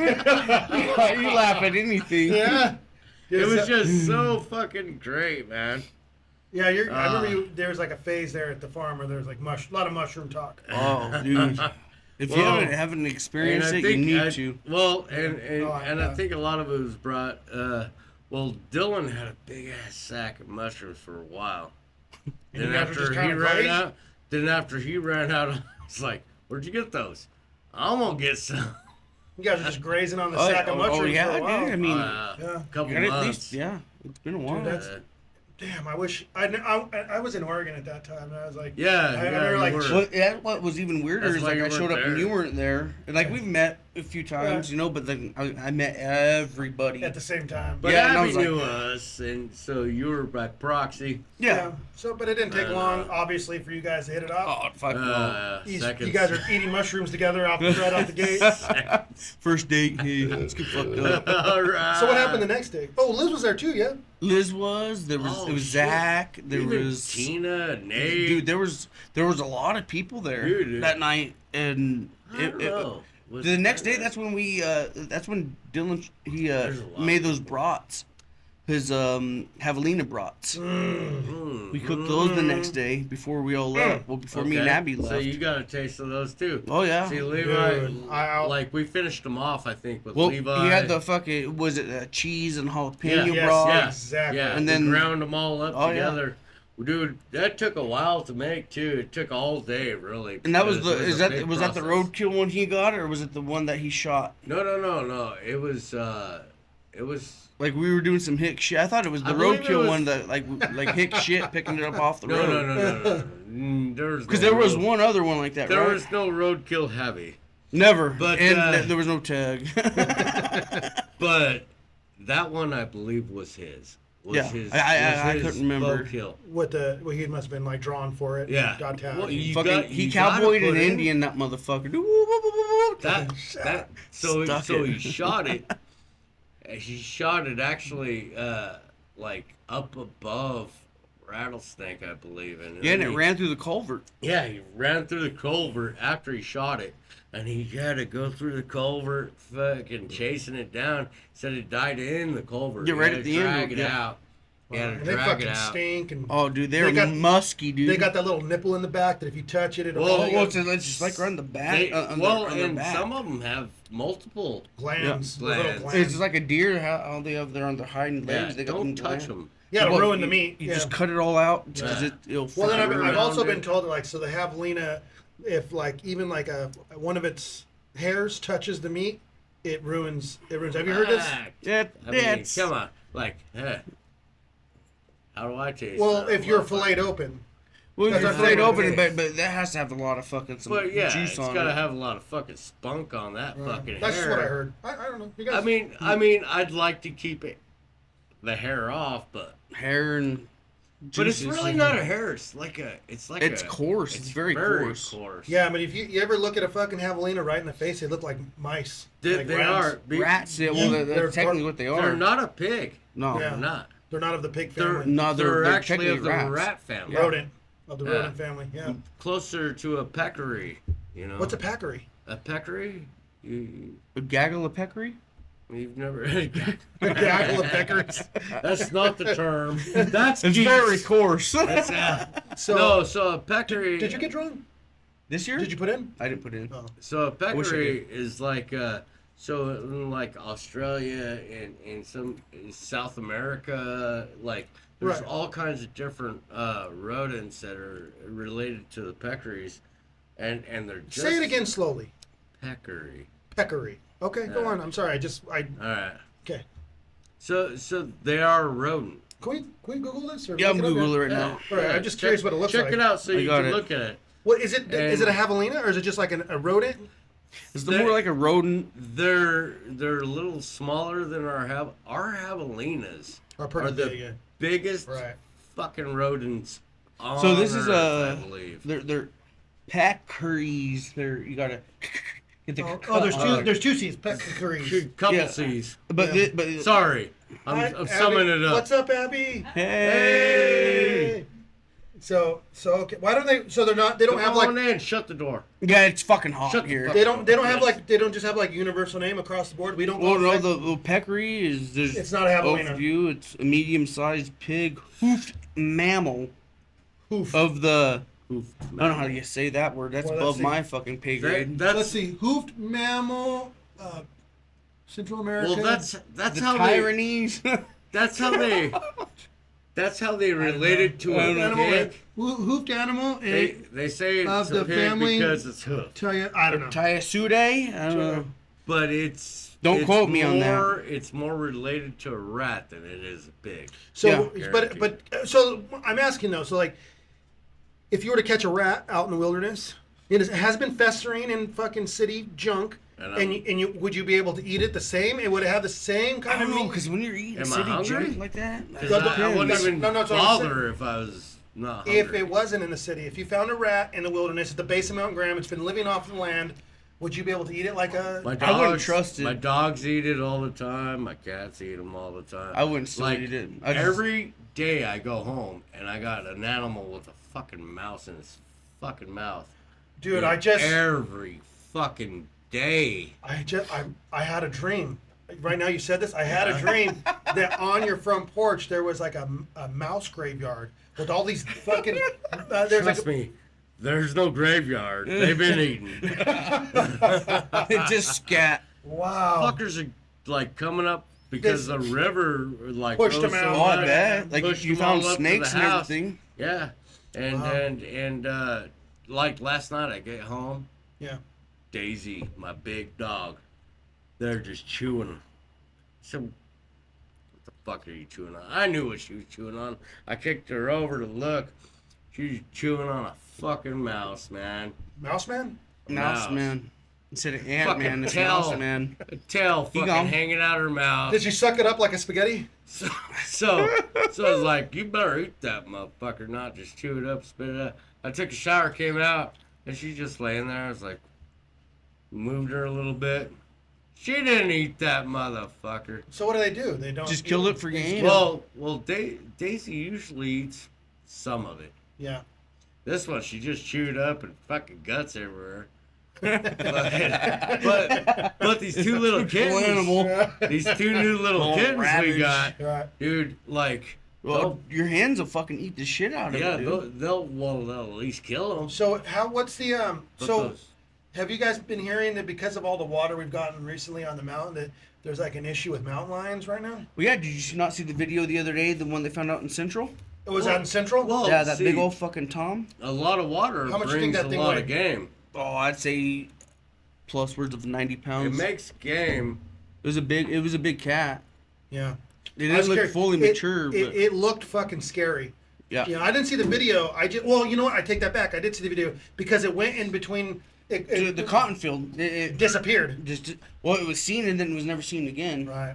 laugh at anything. Yeah. It was just so fucking great, man. Yeah, I remember you. There was like a phase there at the farm where there was like a lot of mushroom talk. Oh, dude. If you Well, haven't experienced And it, you need to. Well, and Oh, I yeah. think a lot of it was brought. Well, Dylan had a big ass sack of mushrooms for a while. And Then you guys were after just he kinda ran crazy? out, I was like, "Where'd you get those?" I'm gonna get some. You guys are just grazing on the sack of mushrooms yeah, for a dude. while. I mean, Yeah. Couple you gotta at months. least, yeah. It's been a while. Dude, that's- Damn, I wish I was in Oregon at that time, and I was like, Yeah, I yeah, remember you like were. Well, that what was even weirder That's is why like you I showed weren't up and there. you weren't there, and like we've met a few times, you know, but then I met everybody. At the same time. But Yeah, and I Abby was like- knew us, and so you were by proxy. Yeah. So, but it didn't take long, obviously, for you guys to hit it off. Oh, fuck no. Seconds. You guys are eating mushrooms together right out the gate. First date, hey, let's get fucked up. All right. So what happened the next day? Oh, Liz was there too, yeah. Liz was, there was, Oh, it was shit. Zach, there Even was... Tina, Nate. Dude, there was a lot of people there Dude. that night, and I don't know. Was the next there- day, that's when Dylan There's a lot made of those brats, his javelina brats. Mm, We cooked those the next day before we all left. Well, before me and okay. Abby left. So you got a taste of those too. Oh yeah. See, Levi, Dude, like we finished them off, I think, with Well, Levi. he had the fucking cheese and jalapeno Yes, brat. yeah. Exactly. Yeah, And we then- ground them all up Oh, yeah. together. Dude, that took a while to make too. It took all day, really. And that was because the it is a that big was that the process. roadkill one he got, or was it the one that he shot? No. It was. Like we were doing some hick shit. I thought it was the I believe it roadkill was- one that like hick shit picking it up off the No. road. There's Because no there was road- one other one like that, There right? was no roadkill heavy, Never. But, And there was no tag. but that one I believe was his. Was Yeah, his, I was his couldn't remember. bow kill. He must have been like drawn for it. Yeah. Got tagged. Well, you Fucking, got- he you gotta cowboyed put an in- Indian, that motherfucker. That so Stuck so it. he shot it. He shot it actually like up above rattlesnake, I believe. Yeah, and it he- ran through the culvert. Yeah, he ran through the culvert after he shot it, and he had to go through the culvert, fucking chasing it down. Said it died in the culvert. Yeah, He right had at to the end, drag it yeah. out. He had And to they drag fucking it out. stink. And Oh, dude, they're They got- musky, dude. they got that little nipple in the back that if you touch it, it'll Well, fall well, out. it's just like on the back. They, on well, their and back. some of them have multiple. glands. Yeah. Those little Glands. It's glands. just like a deer. How they have their on their hind legs. Yeah, They got don't them touch glands. them. Yeah, it'll Well, ruin the you- meat. You yeah. just cut it all out because Yeah. it'll. Well, then fry I've also around been it. told that like so the javelina, if like even like one of its hairs touches the meat, it ruins. Have you heard this? Yeah, I mean, it's- come on, like, how do I taste? Well, that? if you're filleted open, Well, That's you're what I'm flayed saying. open, but that has to have a lot of fucking some But yeah, juice it's on gotta it. have a lot of fucking spunk on that fucking that's hair. just what I heard. I don't know. You guys, I mean, I'd like to keep the hair off, but Hair and. but it's juices. really not a hair. It's like It's coarse. It's very coarse. yeah, but if you ever look at a fucking javelina right in the face, they look like mice. They, like they rats. are. Rats. Yeah, well, They're that's technically what they are. They're not a pig. No. Yeah. They're not. They're not of the pig They're family. No, they're they're actually of the technically rats. rat family. Rodent of the Yeah. rodent family. Yeah. Closer to a peccary. You know. What's a peccary? A peccary? A gaggle of peccary? You've never. A gaggle of peckers. That's not the term. That's It's geese. very coarse. That's, So so a peccary. did you get drawn? This year? Did you put in? I didn't put in. Oh. So a wish I peccary is like so in like Australia and some in South America, like there's Right. all kinds of different rodents that are related to the peccaries, and they're just Say it again slowly. peccary. Peccary. Okay, go Yeah. on. I'm sorry. All right. Okay. So they are a rodent. Can we Google this? Or Yeah, I'm look it up? Googling right now. All right, I'm just curious what it looks check like. it out so I you got can it. look at it. What is it? Is it a And- javelina or is it just like a rodent? It's more like a rodent. They're a little smaller than our javelinas. Or pretty Are the big, yeah. biggest Right. fucking rodents on So this is Earth, I believe. they're peccaries. You gotta get the there's two C's. Peccaries. Couple Yeah. C's. But Yeah. but Sorry, I'm Abby, summing it up. What's up, Abby? hey. So okay. Why don't they? So they're not. They don't Come have on like. in, shut the door. Yeah, it's fucking hot Shut the here. fuck- They don't have Yes. like. They don't just have like universal name across the board. We don't. Well, go no, like- the peccary is there's It's not a javelina. overview. It's a medium-sized pig, hoofed mammal hoof. of the. Oof, I don't know how you say that word. That's Well, let's above see. my fucking pay grade. That's Let's see. Hoofed mammal. Central America. well, that's The how tyrannies. that's how they related to I a don't know. animal. pig. Hoofed animal. They say it's of a the pig family- because it's hoofed, Tell you, I don't know. Tayasude? I don't know. but it's Don't quote me on that. more- It's more related to a rat than it is a pig. So, Yeah. but so I'm asking though. So like, if you were to catch a rat out in the wilderness, it has been festering in fucking city junk. And you would you be able to eat it the same? It would have the same I kind don't of know, meat. because when you're eating Am I city hungry? junk like that, Because No, I wouldn't that's- even no, that's what I'm saying. bother if I was not hungry. If it wasn't in the city, if you found a rat in the wilderness at the base of Mount Graham, it's been living off the land, would you be able to eat it like a? My I wouldn't dogs, trust it. My dogs eat it all the time. My cats eat them all the time. I wouldn't still like eat it. I just- every day I go home and I got an animal with a fucking mouse in its fucking mouth. Dude, I just every fucking day. I had a dream. Right now you said this. I had a dream that on your front porch there was like a mouse graveyard with all these fucking. There's Trust me, there's no graveyard. They've been eaten. It just scat. wow. Fuckers are like coming up because the river like Pushed goes them so out. Oh, I much, bet. Like pushed you them all found up to snakes the and house. everything. Yeah, and Wow. and like last night I get home. Yeah. Daisy, my big dog, they're just chewing. So, what the fuck are you chewing on? I knew what she was chewing on. I kicked her over to look. She was chewing on a fucking mouse, man. Mouse man. Mouse man. Instead of ant Fucking man, it's tail. mouse man. A tail You fucking gone. hanging out her mouth. Did she suck it up like a spaghetti? So I was like, you better eat that motherfucker, not just chew it up, spit it out. I took a shower, came out, and she's just laying there. I was like, moved her a little bit. She didn't eat that motherfucker. So what do? They don't Just eat killed it? it for They just game. kill Well, Daisy usually eats some of it. it. Yeah. This one, she just chewed up and fucking guts everywhere. but these two little Little kittens, animal. these two new little Oh, kittens we ravage. got, Right. dude, like, Well, your hands will fucking eat the shit out of yeah, it. Dude. they'll at least kill them. So what's the But so those- have you guys been hearing that because of all the water we've gotten recently on the mountain that there's like an issue with mountain lions right now? Well, yeah, did you not see the video the other day, the one they found out in Central? It was out in Central? Well, Yeah, that see, big old fucking Tom. a lot of water How much you think brings that a thing lot weighed? of game. Oh, I'd say plus words of 90 It pounds. makes game. It was a big cat. Yeah. It I was didn't look scared. fully mature, but It looked fucking scary. yeah. You know, I didn't see the video. Well, you know what? I take that back. I did see the video because it went in between. The cotton field, it disappeared. just well, it was seen and then it was never seen again. Right.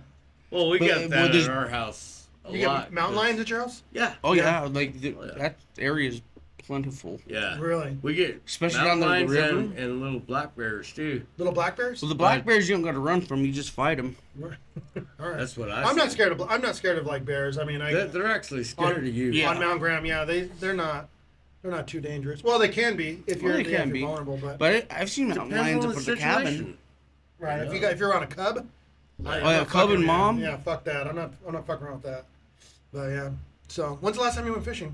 Well, we But- got well, that there's- at our house a You lot. get mountain lions at your house? Yeah. Oh Yeah. yeah, like Oh, yeah. that area is plentiful. Yeah. Really? We get Especially mountain down there at the lions river. and little black bears too. Little black bears? Well, the black bears you don't got to run from; you just fight them. All right. That's what I'm not said. scared of. I'm not scared of like bears. I mean, They're actually scared of you. Yeah. on Mount Graham, yeah, they're not. They're not too dangerous. Well, they can be if Well, you're, they yeah, can if be. you're vulnerable. But I've seen mountain Depends lions on up the at the cabin. situation. right, Yeah. if you're on a cub. I'm yeah, not cub and fucking- mom? Yeah, fuck that. I'm not fucking around with that. But yeah. So when's the last time you went fishing?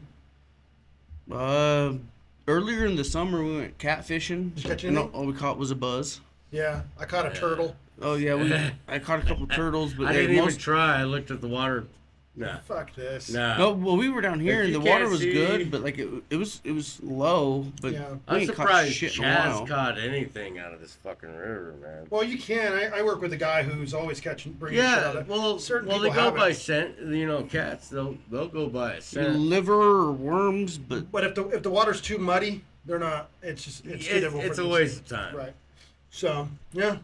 Earlier in the summer we went catfishing. Did you catch and anything? all we caught was a buzz. Yeah, I caught a Yeah. turtle. Oh yeah, I caught a couple turtles, but I they didn't even most. try. I looked at the water. Nah. Fuck this. Nah. No, well we were down here If and you the water can't was see- good, but like it was low, but Yeah. we I'm ain't caught surprised shit in a Chaz while. caught anything out of this fucking river, man. Well, you can. I work with a guy who's always bringing shit out Yeah, of well, certain they people go have by it. scent. You know, cats they'll go by a scent. Liver or worms, but But if the water's too muddy, they're not. It's just it's too difficult. It's for a them. waste of time. Right. So yeah.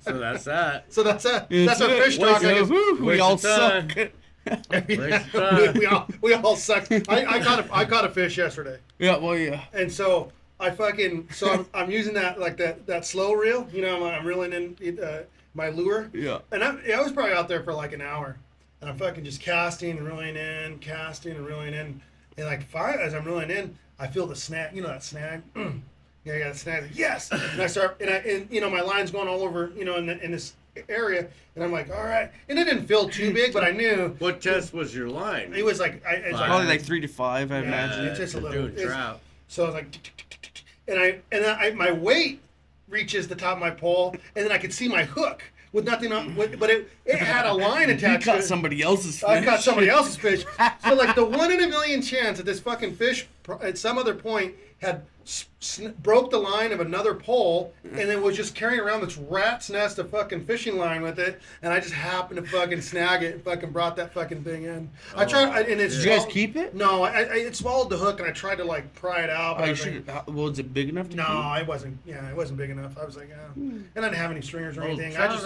So that's that. So that's it. It's That's our it. fish talk. I guess. We Waste all of time. suck. Waste of time. we all suck. I caught a fish yesterday, Yeah, well, yeah. and so I'm using that slow reel. You know, I'm reeling in my lure. Yeah. And I was probably out there for like an hour, and I'm fucking just casting and reeling in, and like as I'm reeling in, I feel the snag. You know that snag. Yeah, I got a snag. Yes, and I start, and you know my line's going all over, you know, in this area, and I'm like, all right, and it didn't feel too big, but I knew What test was your line? it was like, it's Fine. Probably like 3 to 5, I Yeah. imagine. It's just a to little- do a trout. so I was like, tick, tick, tick, tick, tick. and I my weight reaches the top of my pole, and then I could see my hook with nothing on, but it had a line You attached to caught it. somebody else's fish. I caught somebody else's fish. So like the 1 in a million chance that this fucking fish at some other point had broke the line of another pole and then was just carrying around this rat's nest of fucking fishing line with it, and I just happened to fucking snag it and fucking brought that fucking thing in. I tried, and it's Did you guys keep it? No, it swallowed the hook, and I tried to like pry it out. But Oh, I you was like, should. Well, is it big enough to keep? no, it wasn't. Yeah, it wasn't big enough. I was like, and I didn't have any stringers or Well, anything. I trout just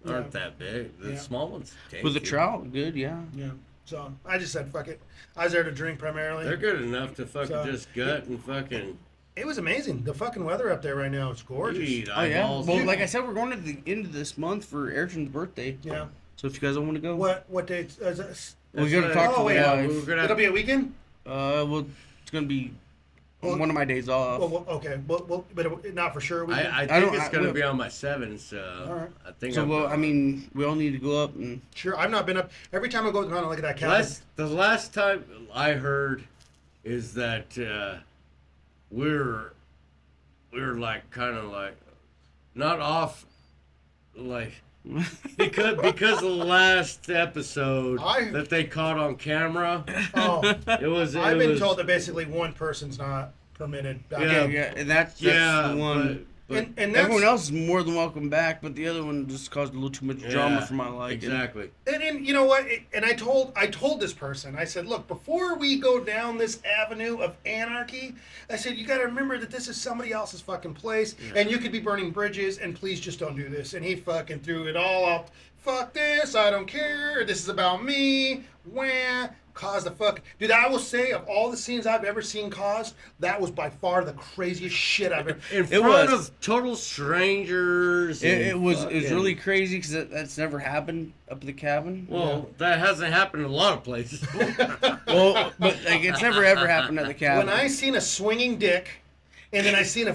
aren't that big. The Yeah. small ones. With the tasty. trout, good, yeah. yeah. So I just said fuck it. I was there to drink primarily. They're good enough to fucking So, just gut and fucking It was amazing. The fucking weather up there right now is gorgeous. eat Oh yeah. eyeballs. Well, like I said, we're going to the end of this month for Ayrton's birthday. Yeah. So if you guys don't want to go, What date is this? we're gonna That's talk what to Oh, the wait, wife. we were gonna It'll be a weekend. Well, it's gonna be Well, one of my days off. Well, okay. Well, but not for sure. a weekend. I don't- think it's gonna well- be on my 7th, so Alright. I think So I'm well, I mean, we all need to go up and Sure. I've not been up. Every time I go down and look at that cabin. the last time I heard is that we're like kind of like not off like because of the last episode that they caught on camera. Oh, It was. I've it been was, told that basically one person's not permitted. Back Yeah. yeah, and that's Yeah, the one. but and that's, Everyone else is more than welcome back, but the other one just caused a little too much drama yeah, for my liking. Exactly. And you know what? And I told this person, I said, look, before we go down this avenue of anarchy, I said, you got to remember that this is somebody else's fucking place, and you could be burning bridges, and please just don't do this. And he fucking threw it all out. Fuck this, I don't care. This is about me. Wah. Caused the fuck. Dude, I will say, of all the scenes I've ever seen caused, that was by far the craziest shit I've ever. In It front was. of total strangers. It and was fucking- really crazy because that's never happened up at the cabin. Well, that hasn't happened in a lot of places. Well, but like it's never ever happened at the cabin. When I seen a swinging dick, and then I seen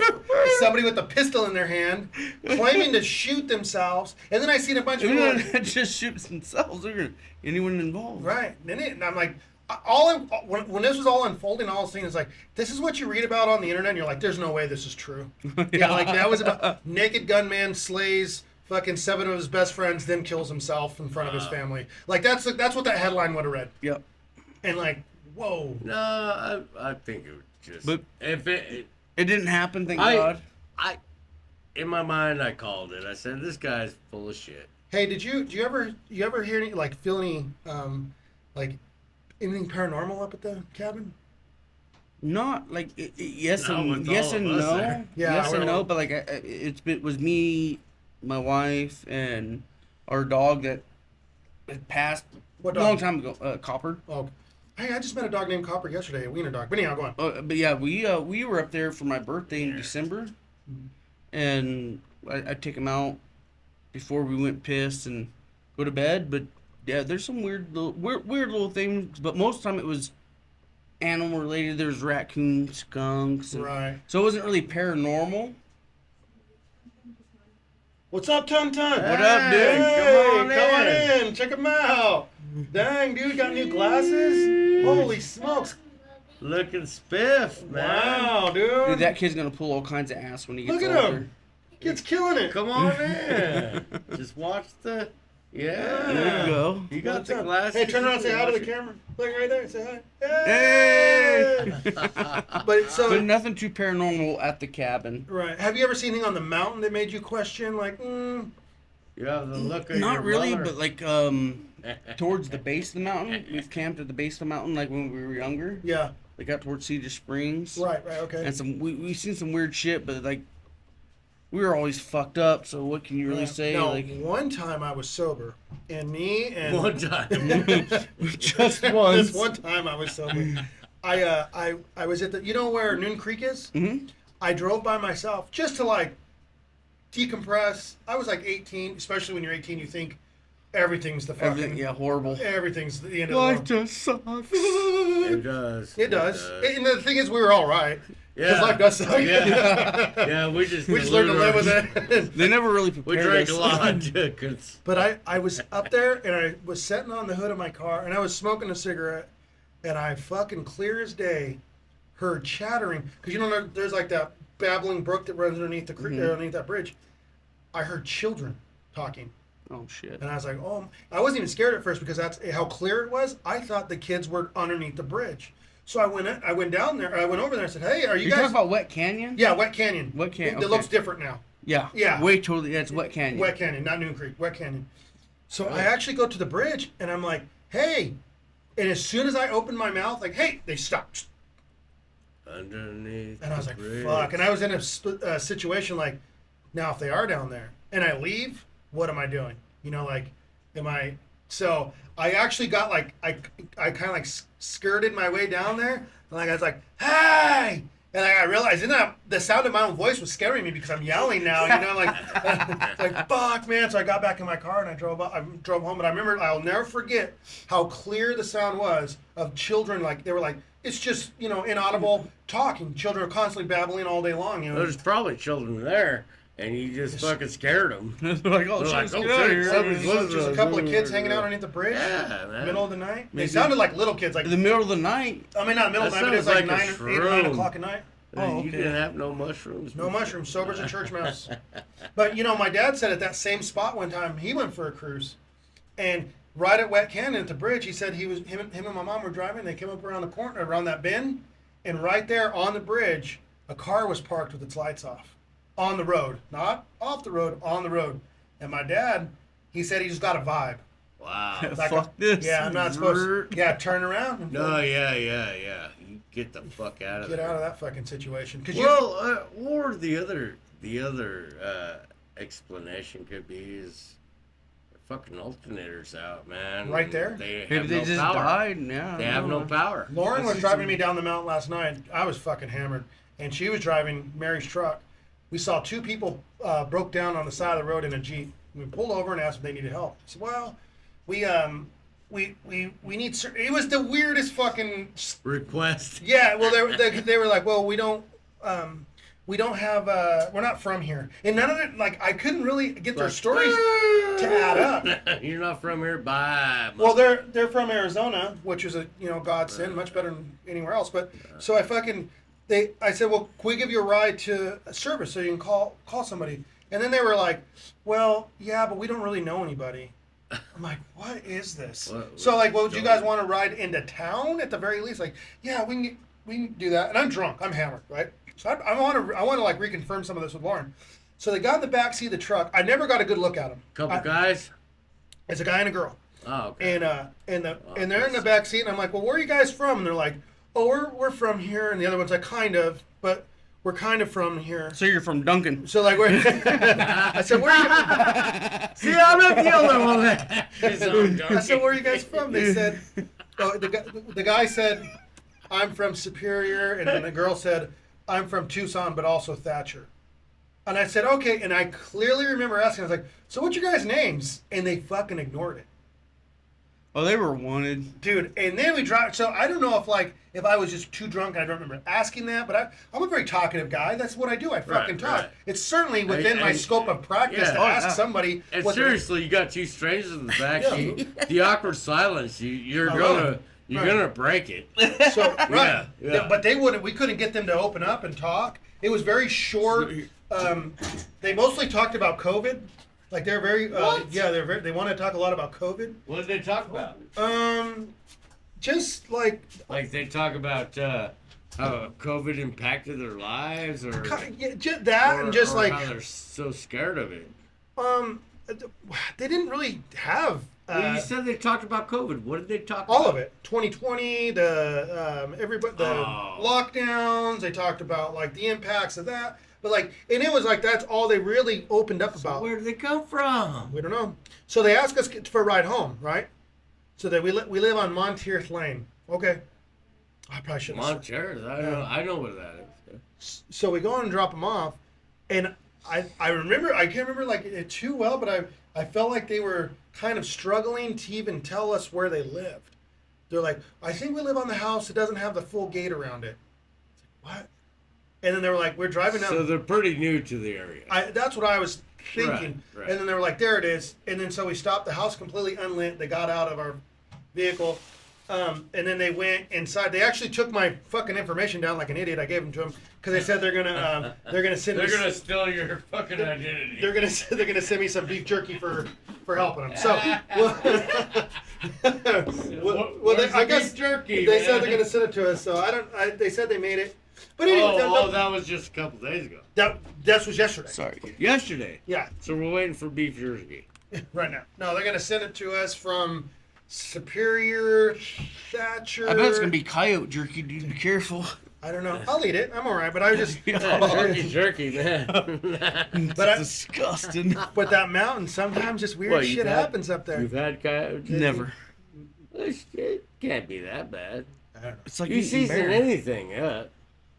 somebody with a pistol in their hand claiming to shoot themselves, and then I seen a bunch of They're people. not just shoots themselves. They're gonna anyone involved. Right. And I'm like, when this was all unfolding, all I was thinking is like, this is what you read about on the internet, and you're like, there's no way this is true. Yeah, like that was about naked gunman slays fucking 7 of his best friends, then kills himself in front of his family. Like that's what that headline would have read. Yep. And like, whoa. No, I think it was just. But- if It didn't happen, thank I- God. in my mind, I called it. I said, "This guy's full of shit." Hey, do you ever hear any like feel any like anything paranormal up at the cabin? Not like yes Not and with yes all and of us no. there. Yeah, yes and we're- no, but like it was me, my wife, and our dog that had passed What a dog? long time ago. Copper. Oh, hey, I just met a dog named Copper yesterday, a wiener dog. But anyhow, go on. But yeah, we were up there for my birthday in December, and I'd take him out before we went piss and go to bed. But yeah, there's some weird little things. But most of the time it was animal related. There's raccoons, skunks, and, Right. so it wasn't really paranormal. What's up, Ton Ton? What up, dude? Hey, Come on in. Check him out. Dang, dude, got new glasses? Holy smokes. Looking spiff, man. Wow, dude. Dude, that kid's gonna pull all kinds of ass when he gets Look at older. him. Kid's killing it. Come on in. Just watch the. Yeah. There you go. You got What's the up? glasses. Hey, turn around and say hi to the Watch it. camera. Look right there. Say hi. Hey! But so, But nothing too paranormal at the cabin. right. Have you ever seen anything on the mountain that made you question, like, You have the look of Not your really, mother. but like towards the base of the mountain. We've camped at the base of the mountain like when we were younger. yeah. Like out towards Cedar Springs. Right, okay. And we've seen some weird shit, but like we were always fucked up. So what can you really say? No, Like one time I was sober, and me and One time. just once. this one time I was sober. I was at the, you know where Noon Creek is? Mhm. I drove by myself just to like decompress. I was like 18, especially when you're 18, you think everything's the fucking Everything, yeah, horrible. everything's the end of Life the world. just sucks. It does. It does. And the thing is, we were all right. Because Yeah. life does suck. Yeah. Yeah, we just We just learned to live with it. They never really We prepared drank us. a lot. 'Cause- But I was up there and I was sitting on the hood of my car and I was smoking a cigarette and I fucking clear as day heard chattering because you know there's like that babbling brook that runs underneath the creek underneath that bridge. I heard children talking Oh shit. and I was like, oh, I wasn't even scared at first because that's how clear it was. I thought the kids were underneath the bridge. So I went down there. I went over there. and said, "Hey, are you You guys?" talking about Wet Canyon? Yeah, Wet Canyon. Wet Canyon, It okay. looks different now. Yeah. Yeah. Way totally. That's Wet Canyon. Wet Canyon, not Noon Creek. Wet Canyon. So I actually go to the bridge and I'm like, "Hey!" And as soon as I open my mouth, like, "Hey!" They stopped. Underneath. And I was the like, bridge. "Fuck!" And I was in a situation like, now if they are down there and I leave, what am I doing? You know, like, am I? So I actually got like I kind of like skirted my way down there, and like I was like, "Hey!" And I realized, the sound of my own voice was scaring me because I'm yelling now. You know, like fuck, man. So I got back in my car and I drove home. But I remember, I'll never forget how clear the sound was of children. Like they were like, it's just inaudible talking. Children are constantly babbling all day long. You know, There's probably children there, and you just fucking scared them. They're like, oh, They're like, let's oh, get out of shit, here. somebody's listening. just a couple of kids hanging out underneath the bridge, Yeah, man. middle of the night. They Maybe- sounded like little kids, like In the middle of the night. I mean not middle of the That night, but it was sounds like like a 8 or 9 shroom. o'clock at night. Oh, You okay. didn't have no mushrooms. No mushrooms, sober as a church mouse. But my dad said at that same spot one time he went for a cruise, and right at Wet Canyon at the bridge, he said him and my mom were driving. They came up around the corner, around that bend, and right there on the bridge, a car was parked with its lights off, on the road, not off the road, on the road. And my dad, he said he just got a vibe. Wow. Like Fuck this. Yeah, I'm not supposed to. Yeah, turn around. And No, yeah. You get the fuck out of get there. out of that fucking situation. Well, or the other explanation could be is the fucking alternator's out, man. Right there? They Maybe have they no just power. died. Yeah. They have no power. Lauren was That's driving me down the mountain last night. I was fucking hammered, and she was driving Mary's truck. We saw two people broke down on the side of the road in a Jeep. We pulled over and asked if they needed help. I said, "Well, we need." It was the weirdest fucking. Request. Yeah, well, they were like, "Well, we don't have. We're not from here," and none of it. Like, I couldn't really get their stories to add up. You're not from here. Bye. Well, they're from Arizona, which is a godsend, much better than anywhere else. But so I said, "Well, can we give you a ride to a service so you can call somebody?" And then they were like, "Well, yeah, but we don't really know anybody." I'm like, "What is this?" So like, "Well, would you guys want to ride into town at the very least?" Like, "Yeah, we can do that." And I'm drunk, I'm hammered, right? So I want to like reconfirm some of this with Lauren. So they got in the back seat of the truck. I never got a good look at them. Couple guys. It's a guy and a girl. Oh, okay. And they're in the back seat, and I'm like, "Well, where are you guys from?" And they're like, "Oh, we're from here." And the other one's like, "Kind of, but we're kind of from here." So you're from Duncan. So like, I said, "Where are you?" See, I'm not the only one. I said, "Where are you guys from?" They said, oh, the guy said, "I'm from Superior," and then the girl said, "I'm from Tucson, but also Thatcher." And I said, "Okay." And I clearly remember asking, I was like, "So what's your guys' names?" And they fucking ignored it. Oh, they were wanted. Dude, and then we drive. So I don't know if I was just too drunk and I don't remember asking that, but I'm a very talkative guy. That's what I do. I fucking talk. right. It's certainly within my scope of practice Yeah. to Oh, ask yeah. somebody. And what seriously, you got two strangers in the back Yeah. seat. The awkward silence. You're Right. gonna break it. So right, Yeah. but they wouldn't. We couldn't get them to open up and talk. It was very short. They mostly talked about COVID. Like they're very. They want to talk a lot about COVID. What did they talk about? Just like Like they talk about how COVID impacted their lives, or just that, and just or like how they're so scared of it. they didn't really have. Well, you said they talked about COVID. What did they talk about? All of it. 2020, the Oh. lockdowns. They talked about like the impacts of that. But like, and it was like that's all they really opened up about. Where did they come from? We don't know. So they asked us for a ride home, right? So that we live on Monteith Lane. Okay. I probably shouldn't. have said- Montero. I know where that is. So we go and drop them off, and I remember, I can't remember like it too well, but I felt like they were kind of struggling to even tell us where they lived. They're like, "I think we live on the house. It doesn't have the full gate around it." It's like, what? And then they were like, "We're driving down." So they're pretty new to the area. That's what I was thinking. Right. And then they were like, "There it is." And then so we stopped. The house completely unlit. They got out of our vehicle, And then they went inside. They actually took my fucking information down like an idiot. I gave them to them because they said they're gonna send They're me. gonna steal your fucking identity. They're gonna send me some beef jerky for helping them. So, I guess jerky. they said they're gonna send it to us. So I don't. They said they made it, but anyway, That was just a couple days ago. that was yesterday. Sorry. Yesterday. Yeah, So we're waiting for beef jerky. right now. No, they're gonna send it to us from Superior Thatcher. I bet it's gonna be coyote jerky, dude. Be careful. I don't know. I'll eat it. I'm all right. But I was just. Jerky, man. But I, Disgusting. but that mountain, sometimes just weird What, you've shit had- happens up there. You've had coyote jerky? Never. It can't be that bad. I don't know. It's like You eating season bear. anything, yeah.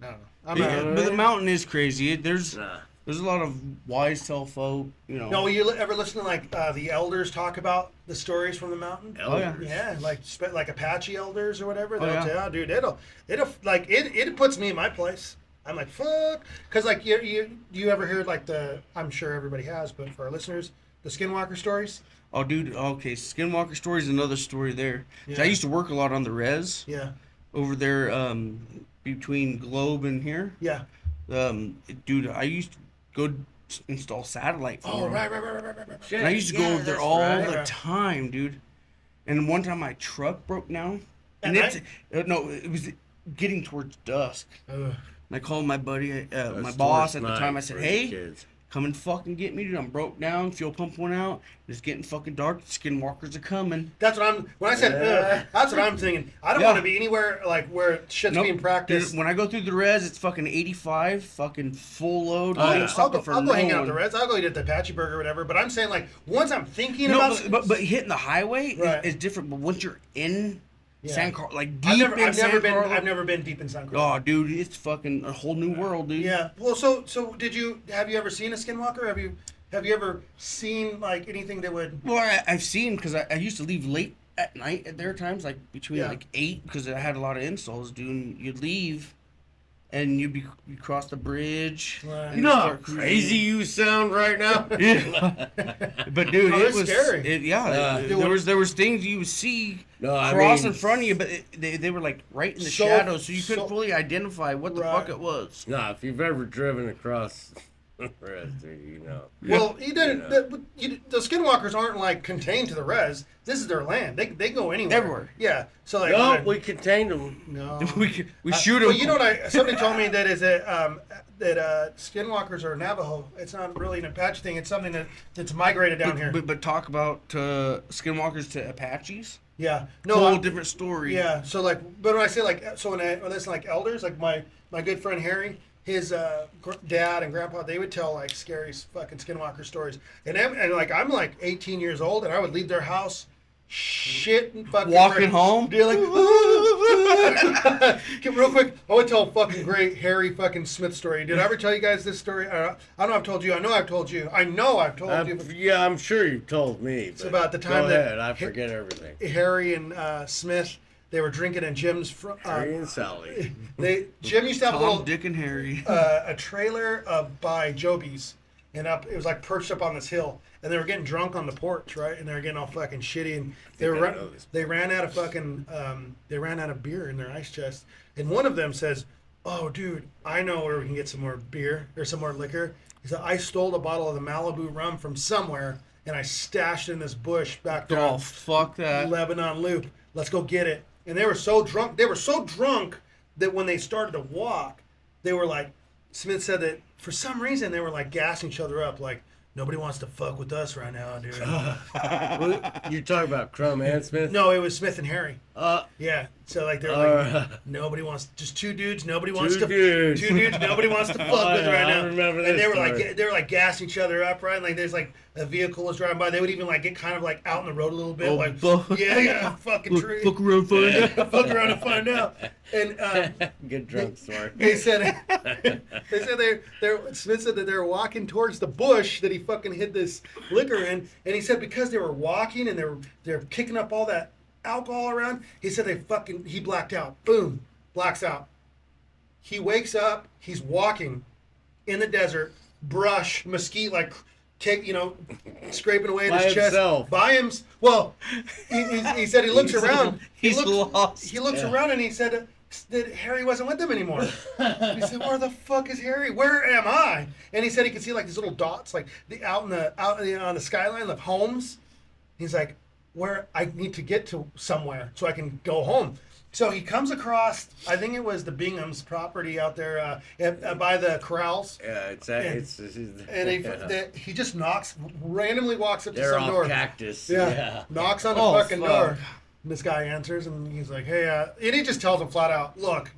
I don't know. I'm Yeah, not. but the mountain is crazy. There's Nah. a lot of wise tell folk, you know. No, you ever listen to like the elders talk about the stories from the mountain? Oh, yeah. Elders. Yeah, like Apache elders or whatever. They'll yeah. tell, dude, it'll like it puts me in my place. I'm like fuck, because like you ever heard like I'm sure everybody has, but for our listeners, the Skinwalker stories. Oh, dude. Okay, Skinwalker story is another story there. 'Cause Yeah. I used to work a lot on the res Yeah, over there, between Globe and here. yeah. Dude, I used to go install satellite. For Oh, them. right. And I used to go Yeah, over there that's all right. the time, dude. And one time my truck broke down. At And night? no, it was getting towards dusk. Ugh. And I called my buddy, my That's boss towards at the night time. I said, for "Hey, kids. come and fucking get me, dude. I'm broke down. Fuel pump went out. It's getting fucking dark. Skinwalkers are coming." That's what when I said ugh, that's what I'm thinking. I don't Yeah. want to be anywhere like where shit's Nope. being practiced. Dude, when I go through the res, it's fucking 85, fucking full load. Oh, ain't yeah. stopping for I'll go no hang out at one. the Reds. I'll go eat at the Apache Burger or whatever. But I'm saying like once I'm thinking No, about but hitting the highway Right. is different. But once you're in Yeah. San Carlos, like deep in San Carlos, I've never been deep in San Carlos. oh, dude, it's fucking a whole new world, dude. Yeah. Well, so have you ever seen a Skinwalker? Have you ever seen like anything that would? Well, I've seen because I used to leave late at night at their times, like between Yeah. like 8, because I had a lot of installs, dude. And you'd leave, and you cross the bridge. Right. and You you know how start cruising. crazy you sound right now? Yeah. But dude, Oh, it it's was scary. there was things you would see No, I cross mean- in front of you, but they were like right in the So- shadows, so you couldn't so- fully identify what the Right. fuck it was. Nah, if you've ever driven across the rest, you know. Well, he didn't. You know. The Skinwalkers aren't like contained to the Res. This is their land. They go anywhere. Everywhere. Yeah. So like. No, we contained them. No. we shoot them. Well, you know what? Somebody told me that is that Skinwalkers are Navajo. It's not really an Apache thing. It's something that's migrated down here. But talk about skinwalkers to Apaches. Yeah. Whole I'm- different story. Yeah. So like, but when I say like, so when I listen like elders, like my good friend Harry, his dad and grandpa, they would tell like scary fucking Skinwalker stories. And like I'm like 18 years old, and I would leave their house, shit and fucking Walking home? Dude, like, real quick, I would tell a fucking great Harry fucking Smith story. Did I ever tell you guys this story? I don't know. I've told you. I know I've told you. I know I've told you. Yeah, I'm sure you told me. It's but about the time go that ahead, I forget everything. Harry and Smith, they were drinking in Jim's. Harry and Sally. Jim used to have a Tom, little Dick, and Harry. a trailer by Joby's, and it was like perched up on this hill, and they were getting drunk on the porch, right? And they were getting all fucking shitty, and they ran out of fucking beer in their ice chest, and one of them says, "Oh, dude, I know where we can get some more beer or some more liquor." He said, "I stole a bottle of the Malibu rum from somewhere, and I stashed it in this bush back there." Oh, fuck that. Lebanon Loop. Let's go get it. And they were so drunk. They were so drunk that when they started to walk, they were like, Smith said that for some reason they were like gassing each other up, like, nobody wants to fuck with us right now, dude. You talk about Crumb and Smith? No, it was Smith and Harry. Yeah. So like they were like, nobody wants, just two dudes, nobody wants Two to, dudes. two dudes, nobody wants to fuck Oh, with yeah, right I now. remember And this they were story. like gassing each other up, right? Like there's like a vehicle was driving by. They would even like get kind of like out in the road a little bit, Oh, like fuck. yeah, fucking tree. Fuck around, find out. Fuck around and find out. And Good drunk story. they said Smith said that they were walking towards the bush that he fucking hid this liquor in, and he said because they were walking and they're kicking up all that alcohol around, he said he blacked out. Boom, blacks out. He wakes up, he's walking in the desert, brush, mesquite, like scraping away at By his chest. himself. By him. Well, he said he looks around. He's lost. He looks around and he said that Harry wasn't with them anymore. He said, "Where the fuck is Harry? Where am I?" And he said he could see like these little dots, like on the skyline of homes. He's like, "Where I need to get to somewhere so I can go home." So he comes across, I think it was the Bingham's property out there by the corrals. Yeah, And he just randomly walks up to they're some off door. cactus. Yeah. Knocks on the fucking door. And this guy answers and he's like, "Hey," and he just tells him flat out, "Look,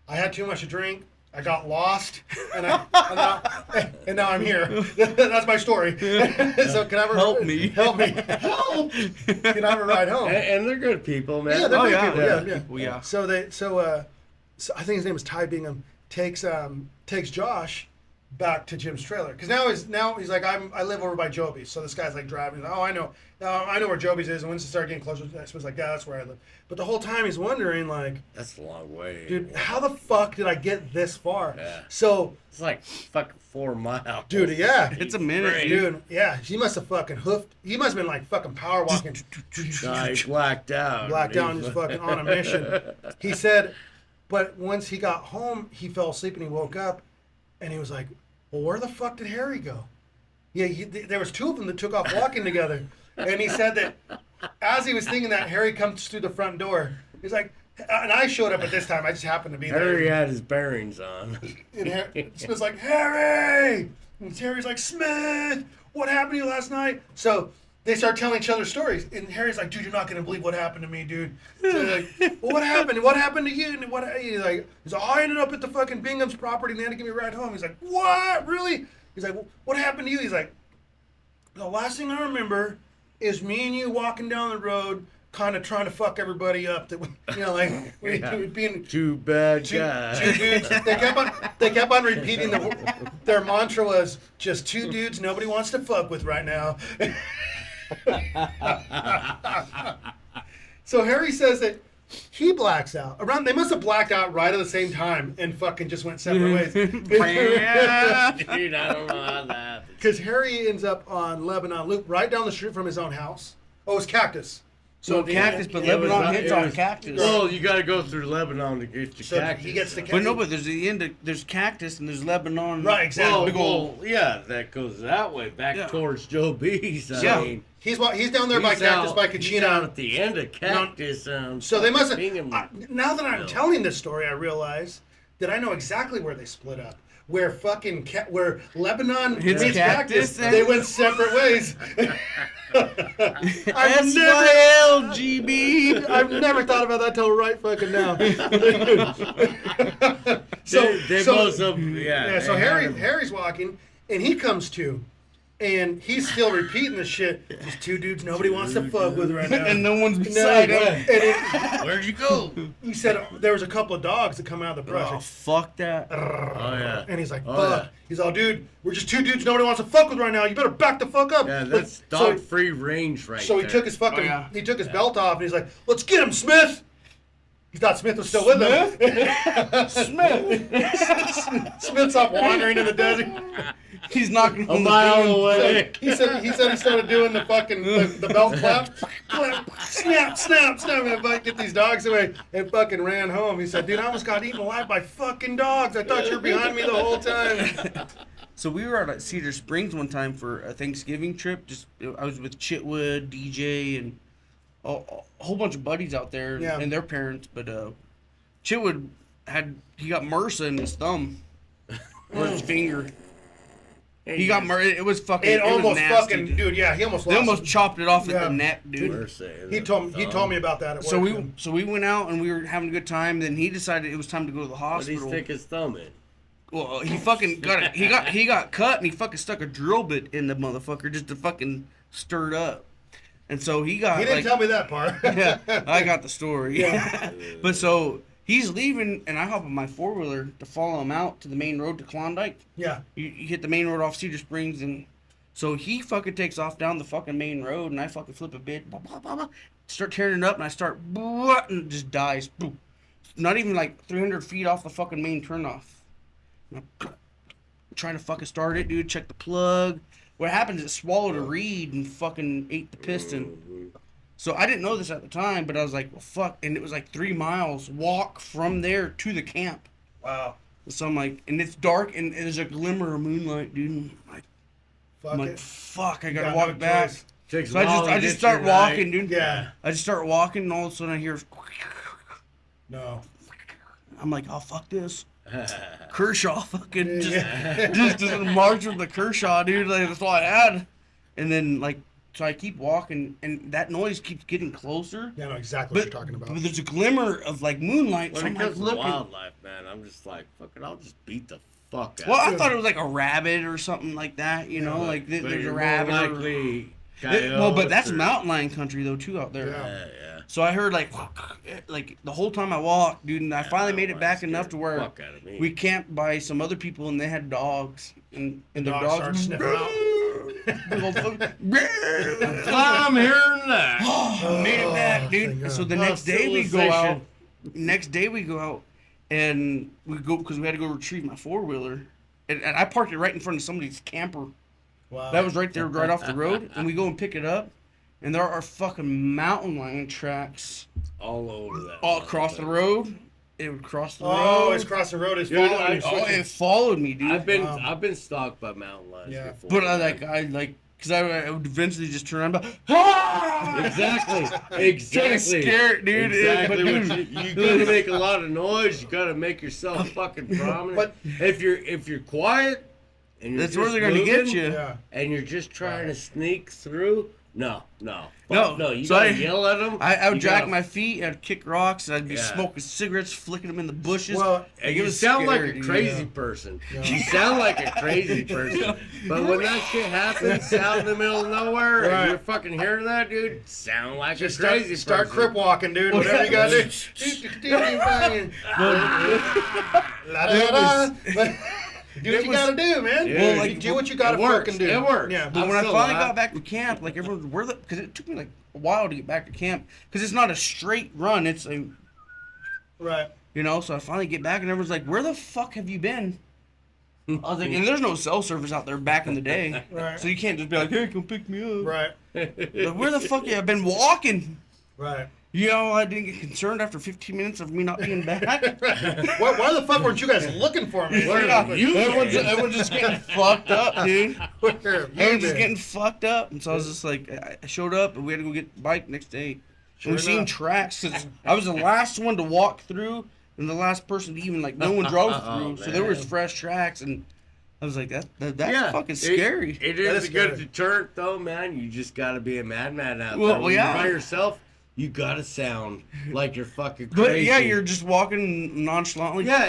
I had too much to drink. I got lost, and now I'm here. That's my story. So can I help me? Help me! Help! Can I have a ride home?" And they're good people, man. Yeah, they're good people. Yeah. Yeah. Well, yeah. So I think his name was Ty Bingham. Takes Josh back to Jim's trailer because now he's like, I live over by Joby's. So this guy's like driving. He's like, "Oh, I know where Joby's is." And once he started getting closer, I was like, "Yeah, that's where I live." But the whole time he's wondering, like, That's a long way. dude, how the fuck did I get this far? Yeah. So, It's like fucking 4 miles. dude, yeah. It's a minute, Dude, yeah, he must have fucking hoofed. He must have been like fucking power walking. Nah, he blacked out. Blacked out and just fucking on a mission. He said, but once he got home, he fell asleep and he woke up and he was like, "Well, where the fuck did Harry go?" Yeah, there was 2 of them that took off walking together. And he said that as he was thinking that, Harry comes through the front door. He's like, and I showed up at this time. I just happened to be there. Harry had his bearings on. And Smith's like, "Harry!" And Harry's like, "Smith, what happened to you last night?" So they start telling each other stories. And Harry's like, "Dude, you're not going to believe what happened to me, dude." So they're like, "Well, what happened? What happened to you?" And he's like, "I ended up at the fucking Bingham's property and they had to give me a ride home." He's like, "What? Really?" He's like, "Well, what happened to you?" He's like, "The last thing I remember is me and you walking down the road kind of trying to fuck everybody up. That being Too bad two guy. dudes. They kept on repeating their mantra was just 2 dudes nobody wants to fuck with right now." So Harry says that he blacks out. They must have blacked out right at the same time and fucking just went separate ways. Dude, I don't know how that. Because Harry ends up on Lebanon Loop, right down the street from his own house. Oh, it's Cactus. So Cactus, but It was Lebanon hits on was- Cactus. Well, you got to go through Lebanon to get to So Cactus. he gets to But no, but there's the end. There's Cactus and there's Lebanon. Right, exactly. Well, yeah, that goes that way, back Yeah. towards Joe B's. Yeah. I mean, He's down there by he's Cactus, out- by he's out Kachina. at the end of Cactus. So they must Bingham. have. Now that I'm telling this story, I realize that I know exactly where they split up. Where fucking where Lebanon Hits meets Cactus, Cactus, they went separate ways. SYLGB. I've never thought about that till right fucking now. They both yeah. So they had him. Harry's walking, and he comes to, and he's still repeating the shit. These 2 dudes nobody wants to fuck with right now. And no one's beside him. And Where'd you go? he said there was a couple of dogs that come out of the brush. Oh, fuck that. Oh yeah. And he's like, Oh, "Fuck." yeah. He's all, "Dude, we're just 2 dudes nobody wants to fuck with right now. You better back the fuck up." Yeah, that's So- dog-free range right So he there. took his fucking, Oh, yeah. he took his belt off, and he's like, "Let's get him, Smith." He thought Smith was still with him. Smith's off wandering in the desert. He's knocking A on the mile door. away. He said he started doing the fucking the belt clap, clap, snap, snap, snap, and fucking get these dogs away, and fucking ran home. He said, "Dude, I almost got eaten alive by fucking dogs. I thought you were behind me the whole time." So we were out at Cedar Springs one time for a Thanksgiving trip. I was with Chitwood, DJ, and a whole bunch of buddies out there Yeah. and their parents. But Chitwood he got MRSA in his thumb or his finger. He got MRSA. It was fucking. It was almost nasty, fucking, dude. Yeah, he almost They lost. almost chopped it off Yeah. at the neck, dude. Mercy. He told me about that at work. So we went out and we were having a good time. Then he decided it was time to go to the What did he hospital. stick his thumb in? Well, he fucking got it. He got cut and he fucking stuck a drill bit in the motherfucker just to fucking stir it up. And so he got. He didn't tell me that part. Yeah, I got the story. But so he's leaving, and I hop on my 4-wheeler to follow him out to the main road to Klondike. Yeah. You hit the main road off Cedar Springs, and so he fucking takes off down the fucking main road, and I fucking flip a bit, blah, blah, blah, blah, start tearing it up, and I start, blah, and it just dies. Boom. Not even like 300 feet off the fucking main turnoff. And I'm trying to fucking start it, dude. Check the plug. what happened is it swallowed a reed and fucking ate the piston. So I didn't know this at the time, but I was like, well, fuck. And it was like 3 miles walk from there to the camp. Wow. So I'm like, and it's dark and there's a glimmer of moonlight, dude. And Fuck I'm like, it. fuck, I gotta Got walk no back. choice. Takes So I just start walking, dude. Yeah. I just start walking, and all of a sudden I hear, No. I'm like, oh, fuck this. Kershaw fucking just march with the Kershaw, dude. Like, that's all I had. And then, like, so I keep walking, and that noise keeps getting closer. Yeah, I know exactly what you're talking about. But there's a glimmer of, like, moonlight. When So it I'm comes like, to looking. wildlife, man, I'm just like, fuck it, I'll just beat the fuck out. Well, I of thought it was like a rabbit or something like that, you know? Like, but there's a you're rabbit. more Or, likely well, but that's coyotes or- mountain lion country, though, too, out there. Yeah. Yeah. So I heard, like the whole time I walked, dude, and I finally made it back scared enough to the where fuck out of me. we camped by some other people, and they had dogs. And their Dogs start dogs sniffing out. I'm hearing that. I made it back, thank dude. God. So the next day we go out. Civilization. Next day we go out, and we go because we had to go retrieve my 4-wheeler, and I parked it right in front of somebody's camper. Wow. That was right there, right off the road, and we go and pick it up, and there are fucking mountain lion tracks All over that. all across the road. It would cross the Oh, road. it's crossing the road. It's Dude, following you. Oh, it followed me, dude. I've been stalked by mountain lions Yeah. before. But man. because I would eventually just turn around, and be, ah! Exactly. Trying Exactly. to scare it, dude. Exactly. But, What dude, you gotta make a lot of noise. You gotta make yourself fucking prominent. But- if you're quiet and you're that's where just they're gonna get moving, you. Yeah. and you're just trying to sneak through, no. No. Fuck no. You So gotta I- yell at them. I would drag my feet, I'd kick rocks, I'd be Yeah. smoking cigarettes, flicking them in the bushes. Well, And it you was sound scary, like a dude. crazy Yeah. person. Yeah. You sound like a crazy person. But when that shit happens out in the middle of nowhere Right. and you're fucking hearing that, dude, sound like Just a crazy start person. crip walking, dude. Whatever you gotta do. La da da. Do what you gotta do, man. Dude, Well, like, do what you gotta it works. fucking do. It works. Yeah. But I'm when I still finally alive. got back to camp, like everyone, because it took me like a while to get back to camp, because it's not a straight run. It's a, Right. you know. So I finally get back, and everyone's like, "Where the fuck have you been?" I was like, and there's no cell service out there back in the day, Right. so you can't just be like, "Hey, come pick me up." Right. Like, where the fuck? I've been walking. Right. You know, I didn't get concerned after 15 minutes of me not being back. Why the fuck weren't you guys looking for me? Where Yeah, have you everyone's just getting fucked up, dude. Where have you Everyone's just been? getting fucked up, and so I was just like, I showed up, and we had to go get the bike next day. Sure And we seen enough. tracks, because I was the last one to walk through, and the last person to even, like, no one drove Oh, through, so there was man. fresh tracks, and I was like, that's Yeah, fucking scary. It That is is a good scary. deterrent, though, man. You just gotta be a madman out Well, there. When yeah. you're by yourself, you gotta sound like you're fucking But crazy. yeah, you're just walking nonchalantly. Yeah,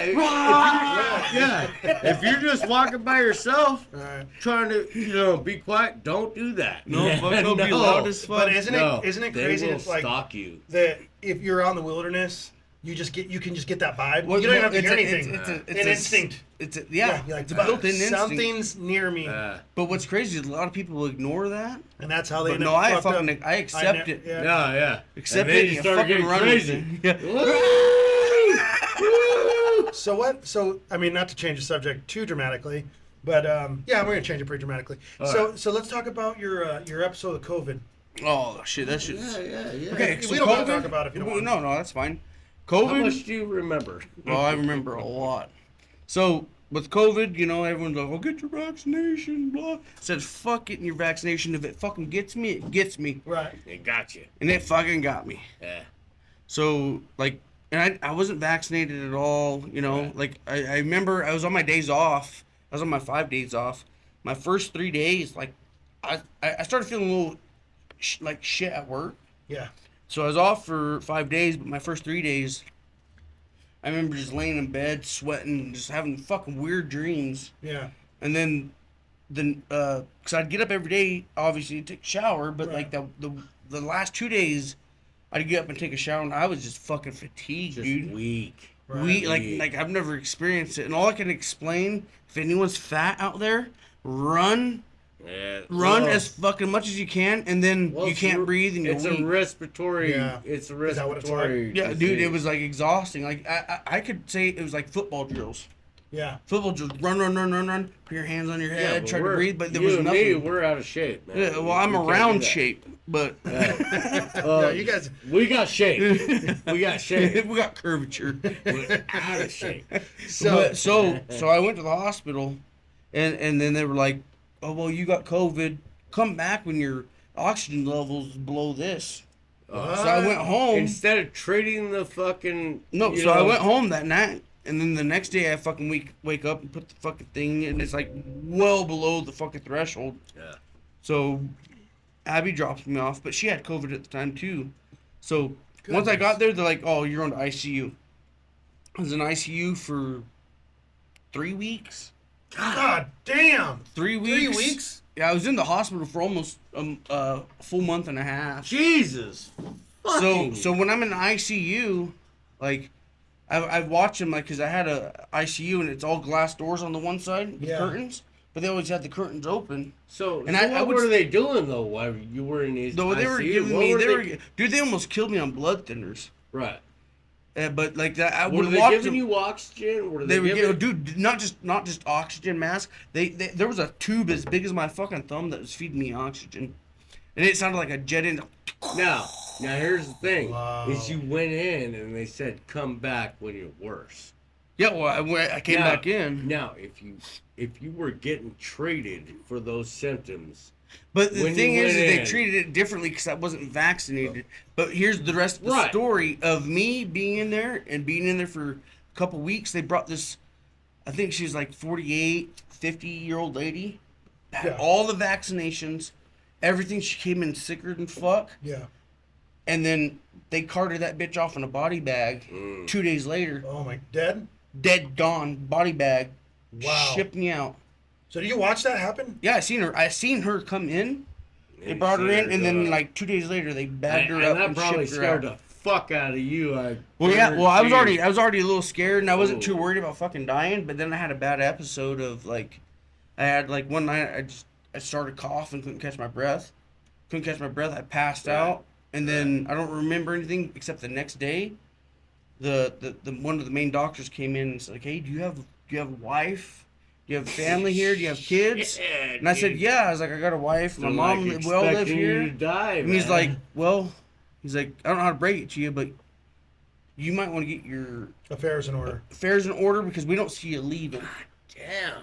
if you're just walking by yourself, Right. trying to be quiet, don't do that. No, fuck, don't be loud as fuck. But isn't No, it they crazy will that, like stalk you. that if you're out in the wilderness, you can just get that vibe. Well, you don't even have to it's hear a- anything. it's An instinct. Yeah, You're like, it's a built-in instinct. something's near me, But what's crazy is a lot of people ignore that. and that's how they. But end no, up I fucked up. fucking I accept it. Yeah. Yeah. Accept And then it. you And you start fucking getting run crazy. with it. Yeah. So what? So I mean, not to change the subject too dramatically, but yeah, we're gonna change it pretty dramatically. So let's talk about your episode of COVID. Oh shit, that shit's Yeah. okay. We So don't gotta COVID, talk about it if you don't want. No, that's fine. How COVID. much do you remember? Well, I remember a lot. So with COVID, everyone's like, "Oh, get your vaccination." Blah. I said, "Fuck getting your vaccination. If it fucking gets me, it gets me." Right. It got you. And it fucking got me. Yeah. So like, and I wasn't vaccinated at all. Right. Like I remember I was on my days off. I was on my 5 days off. My first 3 days, like, I started feeling a little like shit at work. Yeah. So I was off for 5 days, but my first 3 days, I remember just laying in bed, sweating, just having fucking weird dreams. Yeah. And then, cause I'd get up every day, obviously to take a shower, but Right. like the last 2 days, I'd get up and take a shower, and I was just fucking fatigued, Just dude. weak. Right. Like I've never experienced it, and all I can explain, if anyone's fat out there, run Yeah. as fucking much as you can, and then you can't breathe, and you're it's weak. a respiratory. Yeah. It's a Is that what it's respiratory. Yeah, dude, it disease. was like exhausting. Like I could say it was like football drills. Yeah. Football, just run. Put your hands on your head, but try to we're- breathe, but there you was and nothing. Me, we're out of shape, man. Yeah, well, I'm We a can't do round that. shape, but Yeah, you guys. We got shape. We got shape. we got curvature. We're out of shape. So I went to the hospital, and then they were like, "Oh well, you got COVID. Come back when your oxygen levels below this." So I went home. Instead of treating the fucking I went home that night, and then the next day I fucking wake up and put the fucking thing, and it's like well below the fucking threshold. Yeah. So Abby drops me off, but she had COVID at the time too. So once I got there, they're like, "Oh, you're on to ICU." I was in ICU for 3 weeks. God damn. 3 weeks. 3 weeks? Yeah, I was in the hospital for almost a full month and a half. Jesus. So when I'm in the ICU, like I watch them like because I had a ICU and it's all glass doors on the one side, with Yeah. curtains, but they always had the curtains open. So And I what would- were they doing though while you were in these? Though they were ICU? giving What me, were dude, they almost killed me on blood thinners. right. But like that, I Were would they watch giving them. you oxygen? Were They they were giving? dude, not just oxygen mask. They there was a tube as big as my fucking thumb that was feeding me oxygen, and it sounded like a jet engine. Now here's the thing: Wow. is you went in and they said come back when you're worse. Yeah, well, I came Now- back in. Now, if you were getting treated for those symptoms, But the when thing you is, went they in- treated it differently because I wasn't vaccinated. But here's the rest of the Right. story of me being in there and being in there for a couple weeks. They brought this, I think she was like 48, 50-year-old lady. Had Yeah. all the vaccinations, everything. She came in sicker than fuck. Yeah. And then they carted that bitch off in a body bag. 2 days later, Oh my, dead? dead, gone, body bag. Wow. Shipped me out. So do you watch that happen? Yeah, I seen her come in. They brought her in, and then like 2 days later, they bagged her up that and probably shipped her out. scared the fuck out of you. I was already a little scared, and I wasn't too worried about fucking dying. But then I had a bad episode of like, I had like one night I started coughing, couldn't catch my breath. I passed out, and then I don't remember anything except the next day. The one of the main doctors came in and said like, "Hey, do you have a wife? Do you have family here? Do you have kids?" Shit, And I said, dude. "Yeah." I was like, "I got a wife. My They're, mom. like, We all live expecting here." you to die, And he's man. like, "Well," he's like, "I don't know how to break it to you, but you might want to get your Affairs in order. affairs in order because we don't see you leaving." damn.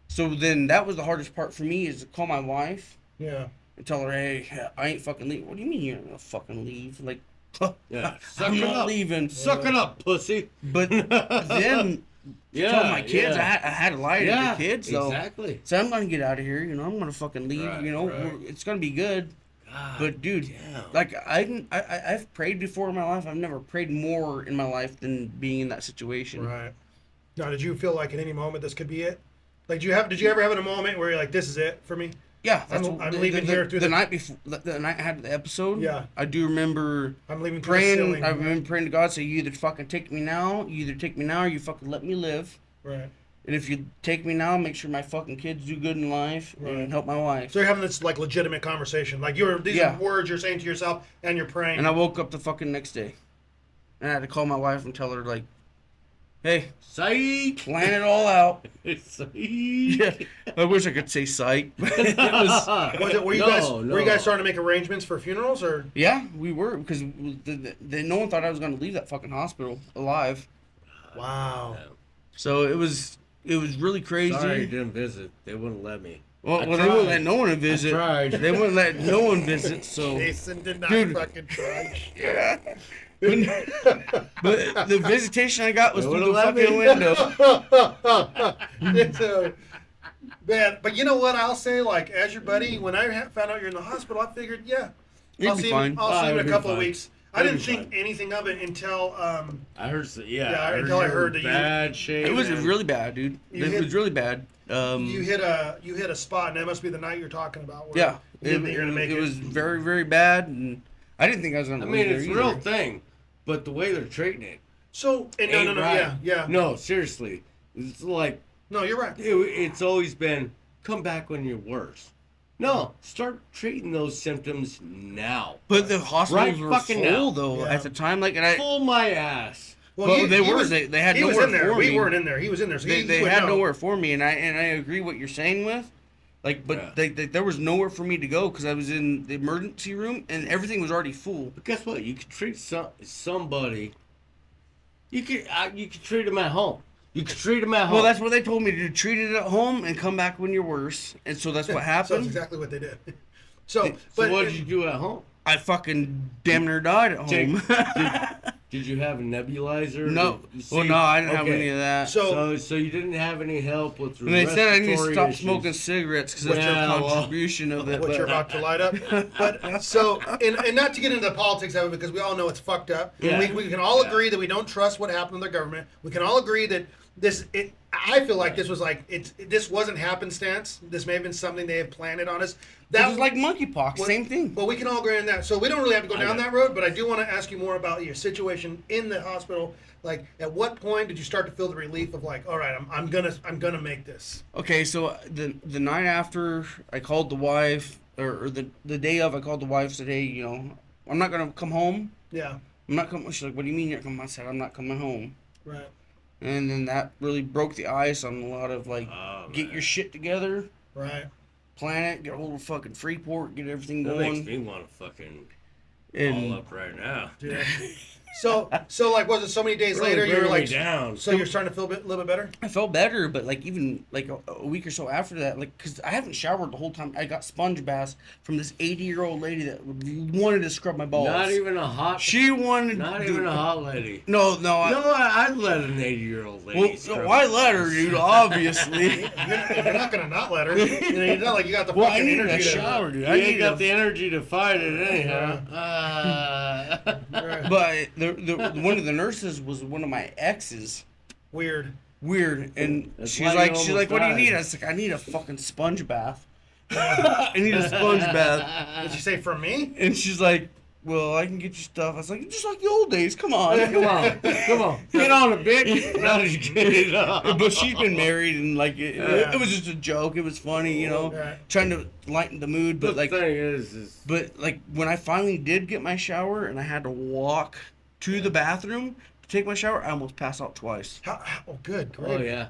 So then that was the hardest part for me is to call my wife Yeah. and tell her, "Hey, I ain't fucking leaving." "What do you mean you're not gonna fucking leave?" Like, Yeah, suck I'm it not up. leaving. Suck it up, pussy. But then Yeah, tell my kids yeah. I had to lie to Yeah, the kids. So, exactly. so I'm gonna get out of here. You know, I'm gonna fucking leave. Right, you know, right. it's gonna be good. God But dude, damn. like I've prayed before in my life. I've never prayed more in my life than being in that situation. Right. Now, did you feel like at any moment this could be it? Like, did you ever have a moment where you're like, this is it for me? Yeah, I'm leaving here through the the- night before. The night I had the episode. Yeah. I do remember I'm leaving through the praying. ceiling. I've been praying to God, say, "You either fucking take me now, or you fucking let me live. Right. And if you take me now, make sure my fucking kids do good in life Right. and help my wife." So you're having this like legitimate conversation. Like these Yeah. are words you're saying to yourself and you're praying. And I woke up the fucking next day, and I had to call my wife and tell her like, "Hey, Psych. plan it all out." Psych. Yeah, I wish I could say psych. But it was, Were you guys starting to make arrangements for funerals or? yeah, we were because no one thought I was going to leave that fucking hospital alive. Wow. So it was really crazy. Sorry, you didn't visit. They wouldn't let me. Well, I they wouldn't tried. let no one visit. tried. They wouldn't let no one visit. So, Jason did not Dude. fucking try. but the visitation I got was They through the wouldn't let fucking window. It's a- man, but you know what? I'll say, like, as your buddy, when I found out you're in the hospital, I figured, yeah, You'd I'll be see fine. him. I'll see him in it'd a be couple of fine. weeks. I It'd didn't be think fine. anything of it until I heard. Yeah, until I you heard were that you- bad shape. It was man. really bad, dude. You It hit- was really bad. you hit a spot, and that must be the night you're talking about. Where Yeah, you didn't think you were gonna make it was very, very bad, and I didn't think I was gonna. I leave mean, there it's a either. real thing, but the way they're treating it. So and no, ain't no, no, right. yeah. No, seriously, it's like No, you're right. it's always been come back when you're worse. No, start treating those symptoms now. But the hospitals Right were fucking full now. though Yeah. at the time. Like, and I Pull my ass. Well, they were. They had he was nowhere in there. for We me. weren't in there. He was in there. So They he would had know. nowhere for me, and I agree what you're saying with, like, but there was nowhere for me to go because I was in the emergency room and everything was already full. But guess what? You could treat somebody. You could treat them at home. You could treat them at home. Well, that's what they told me to do. Treat it at home and come back when you're worse. And so that's what So happened. that's exactly what they did. So, So but what did you do at home? I fucking damn near died at home. Did you have a nebulizer? No. You Well, see- no, I didn't have okay. any of that. So you didn't have any help with And they said I need to respiratory stop issues. smoking cigarettes because that's Yeah, their well, contribution of it. what but- you're about to light up. But so, and not to get into the politics of it because we all know it's fucked up. Yeah. We can all Yeah. agree that we don't trust what happened to the government. We can all agree that I feel like this was like this wasn't happenstance. This may have been something they had planted on us. That was like monkeypox, Well, same thing. Well, we can all agree on that. So we don't really have to go I down know. that road, but I do want to ask you more about your situation in the hospital. Like, at what point did you start to feel the relief of like, all right, I'm gonna make this? Okay, so the night after I called the wife, or the day of, I called the wife, said, hey, you know, I'm not gonna come home. Yeah. I'm not coming. She's like, what do you mean you're coming? I said, I'm not coming home. Right. And then that really broke the ice on a lot of like, Oh, get man. your shit together, Right. plan it, get a hold of fucking Freeport, get everything That makes going. me want to fucking And all up right now. Dude. So like, was it so many days Really later you were bringing me like, down. so you're starting to feel a little bit better? I felt better, but like even like a week or so after that, like, cause I haven't showered the whole time. I got sponge baths from this 80-year-old lady that wanted to scrub my balls. Not even a hot. She wanted. Not dude, even a hot lady. No. I'd let an 80-year-old lady. Well, scrub why my let her, balls. dude? Obviously. You're not gonna not let her. You know, you're not like you got the Well, I fucking needed energy a to shower, dude. You I ain't needed got a the energy to fight it anyhow. Right. But the one of the nurses was one of my exes. Weird. Weird, and That's she's why you like, almost what do you died. need? I was like, I need a fucking sponge bath. I need a sponge bath. Did you say from me? And she's like, well, I can get you stuff. I was like, just like the old days. Come on. Come on, get on it, bitch. Now that you get it up. But she's been married, and like it was just a joke. It was funny, you know, Right. trying to lighten the mood. The But like, thing is but like when I finally did get my shower and I had to walk to the bathroom to take my shower, I almost passed out twice. Oh, good. Great. oh yeah,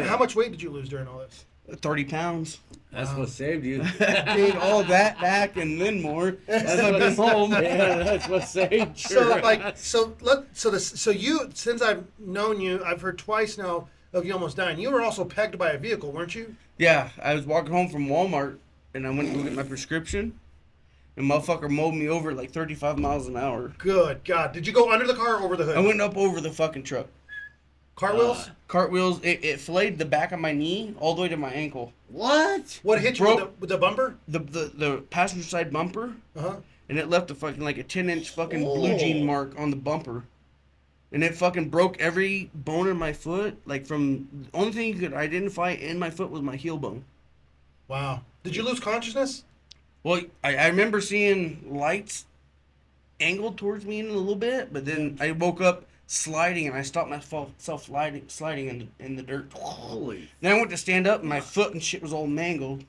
How much weight did you lose during all this? 30 pounds. That's what saved you. Dude, all that back and then more as I've been home. Yeah, that's what saved you. So like, so you, since I've known you, I've heard twice now of you almost dying. You were also pegged by a vehicle, weren't you? Yeah, I was walking home from Walmart and I went to go get my prescription. And motherfucker mowed me over at like 35 miles an hour. Good God. Did you go under the car or over the hood? I went up over the fucking truck. Cartwheels? Cartwheels, it flayed the back of my knee all the way to my ankle. what? What hit you with the bumper? The passenger side bumper, Uh-huh. and it left a fucking like a 10-inch fucking blue jean mark on the bumper. And it fucking broke every bone in my foot. Like from the only thing you could identify in my foot was my heel bone. Wow. Did you lose consciousness? Well, I remember seeing lights angled towards me in a little bit, but then I woke up sliding and I stopped myself sliding in the dirt. Holy. Then I went to stand up and my foot and shit was all mangled.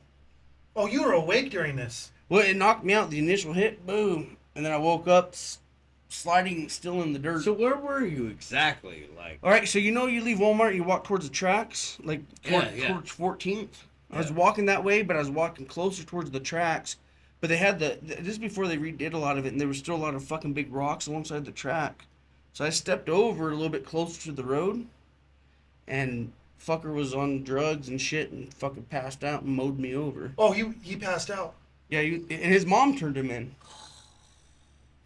Oh, you were awake during this. Well, it knocked me out. The initial hit, boom, and then I woke up sliding still in the dirt. So where were you exactly? Like, All right, so you know you leave Walmart, you walk towards the tracks, like Yeah. towards 14th. I was walking that way, but I was walking closer towards the tracks. But they had this is before they redid a lot of it, and there was still a lot of fucking big rocks alongside the track. So I stepped over a little bit closer to the road, and fucker was on drugs and shit, and fucking passed out and mowed me over. Oh, he passed out. Yeah, and his mom turned him in.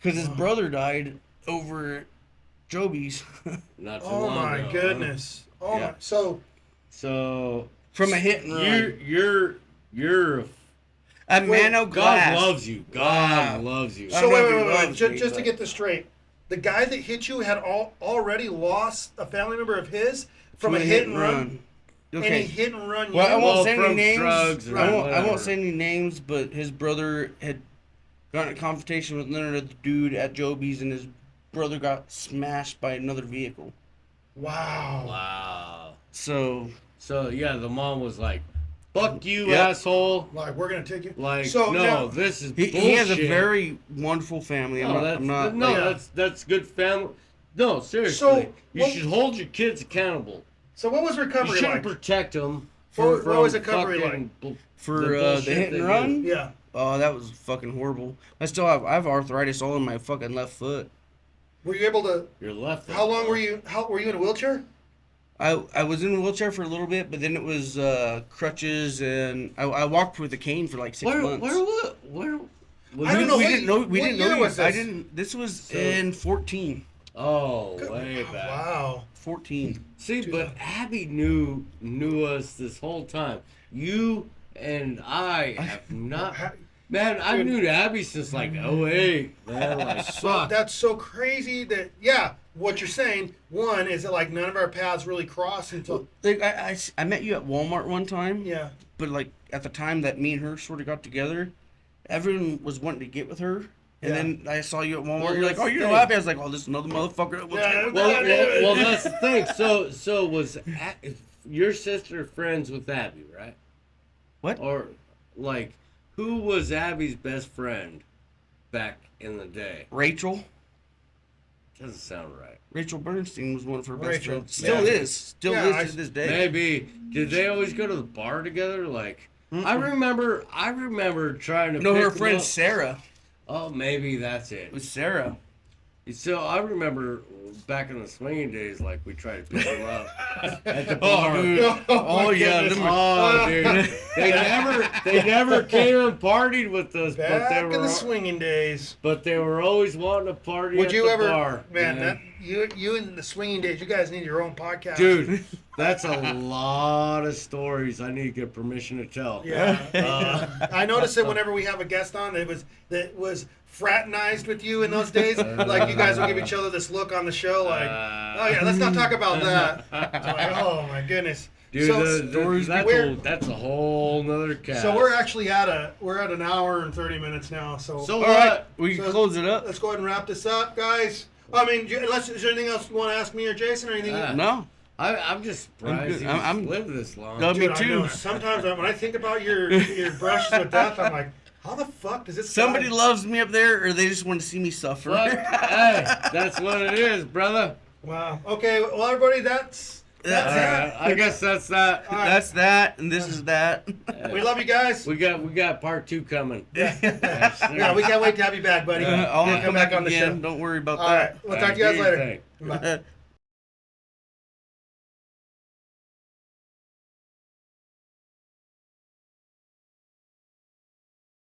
Because his brother died over at Joby's. not too Oh long my ago, goodness. Oh Yeah. my. So So From a hit and run. You're A man of glass. God loves you. God Wow. loves you. I so don't know if he wait. loves me, Just to but- get this straight, the guy that hit you had already lost a family member of his from a hit and run. And Okay. he hit and run you. Well, I won't Well, say any from names. drugs and I whatever. won't say any names, but his brother had gotten in a confrontation with another dude at Joby's, and his brother got smashed by another vehicle. Wow. Wow. So So yeah, the mom was like, "Fuck you, Yep. asshole." Like, we're gonna take you. Like, So no, now- this is he bullshit. has a very wonderful family. No, I'm not. no, Yeah. that's good family. No, seriously. So, you what- should hold your kids accountable. So what was You recovery shouldn't like? protect them. What was recovery like? For the hit and run? Yeah. Oh, that was fucking horrible. I have arthritis all in my fucking left foot. Were you able to? Your left. How long were you? How were you in a wheelchair? I was in a wheelchair for a little bit, but then it was crutches, and I walked with a cane for like 6 months. Where? I don't know. We what- didn't know. We what didn't year know. was this? I didn't. This was in 14. Oh, way back. Wow. 14. See, but Abby knew us this whole time. You and I have not. Man, I knew Abby since like 08. Man, like, fuck. That's so crazy that what you're saying, one, is that like none of our paths really cross until Like I met you at Walmart one time. yeah. But like at the time that me and her sort of got together, everyone was wanting to get with her. And Yeah. then I saw you at Walmart. Well, You're like, that's oh, you the know thing. Abby. I was like, oh, this is another motherfucker. That Yeah, wants Well, that's the thing. So was your sister friends with Abby, right? What? Or like, who was Abby's best friend back in the day? Rachel. Doesn't sound right. Rachel Bernstein was one of her best Rachel. friends. Still Yeah. is. Still Yeah, is to this day. Maybe did they always go to the bar together? Like, I remember trying to. No, pick her them friend up. Sarah. Oh, maybe that's It it. was Sarah. So I remember back in the swinging days, like we tried to pick them up at the Oh, bar. dude. Oh, Oh, my yeah. goodness. them were- Oh, dude, they never came and partied with us, but Back they in were the swinging days. but they were always wanting to party Would at you the ever, bar. man? That you in the swinging days. You guys need your own podcast, Dude, that's a lot of stories I need to get permission to tell. Yeah, I noticed that whenever we have a guest on, that was fraternized with you in those days. Like you guys will give each other this look on the show, like, oh yeah, let's not talk about that. It's like, oh my goodness. Dude, So, that's a whole nother cast. so we're actually at an hour and 30 minutes now. So, So All what? right, we can So- close it up. let's go ahead and wrap this up, guys. I mean, unless is there anything else you want to ask me or Jason or anything? No. I'm just surprised good. I'm lived this long. No, me Dude, I too. know. Sometimes when I think about your brushes with death, I'm like, how the fuck does this Somebody guy... loves me up there, or they just want to see me suffer. Fuck, hey, that's what it is, brother. Wow. Okay. Well, everybody, that's it. I guess that's that. All right. That's that, and this is that. We love you guys. We got part 2 coming. Yeah, we can't wait to have you back, buddy. I'll Yeah, come back on the again. show. Don't worry about All right. that. We'll talk to you guys Do your later. thing. Bye.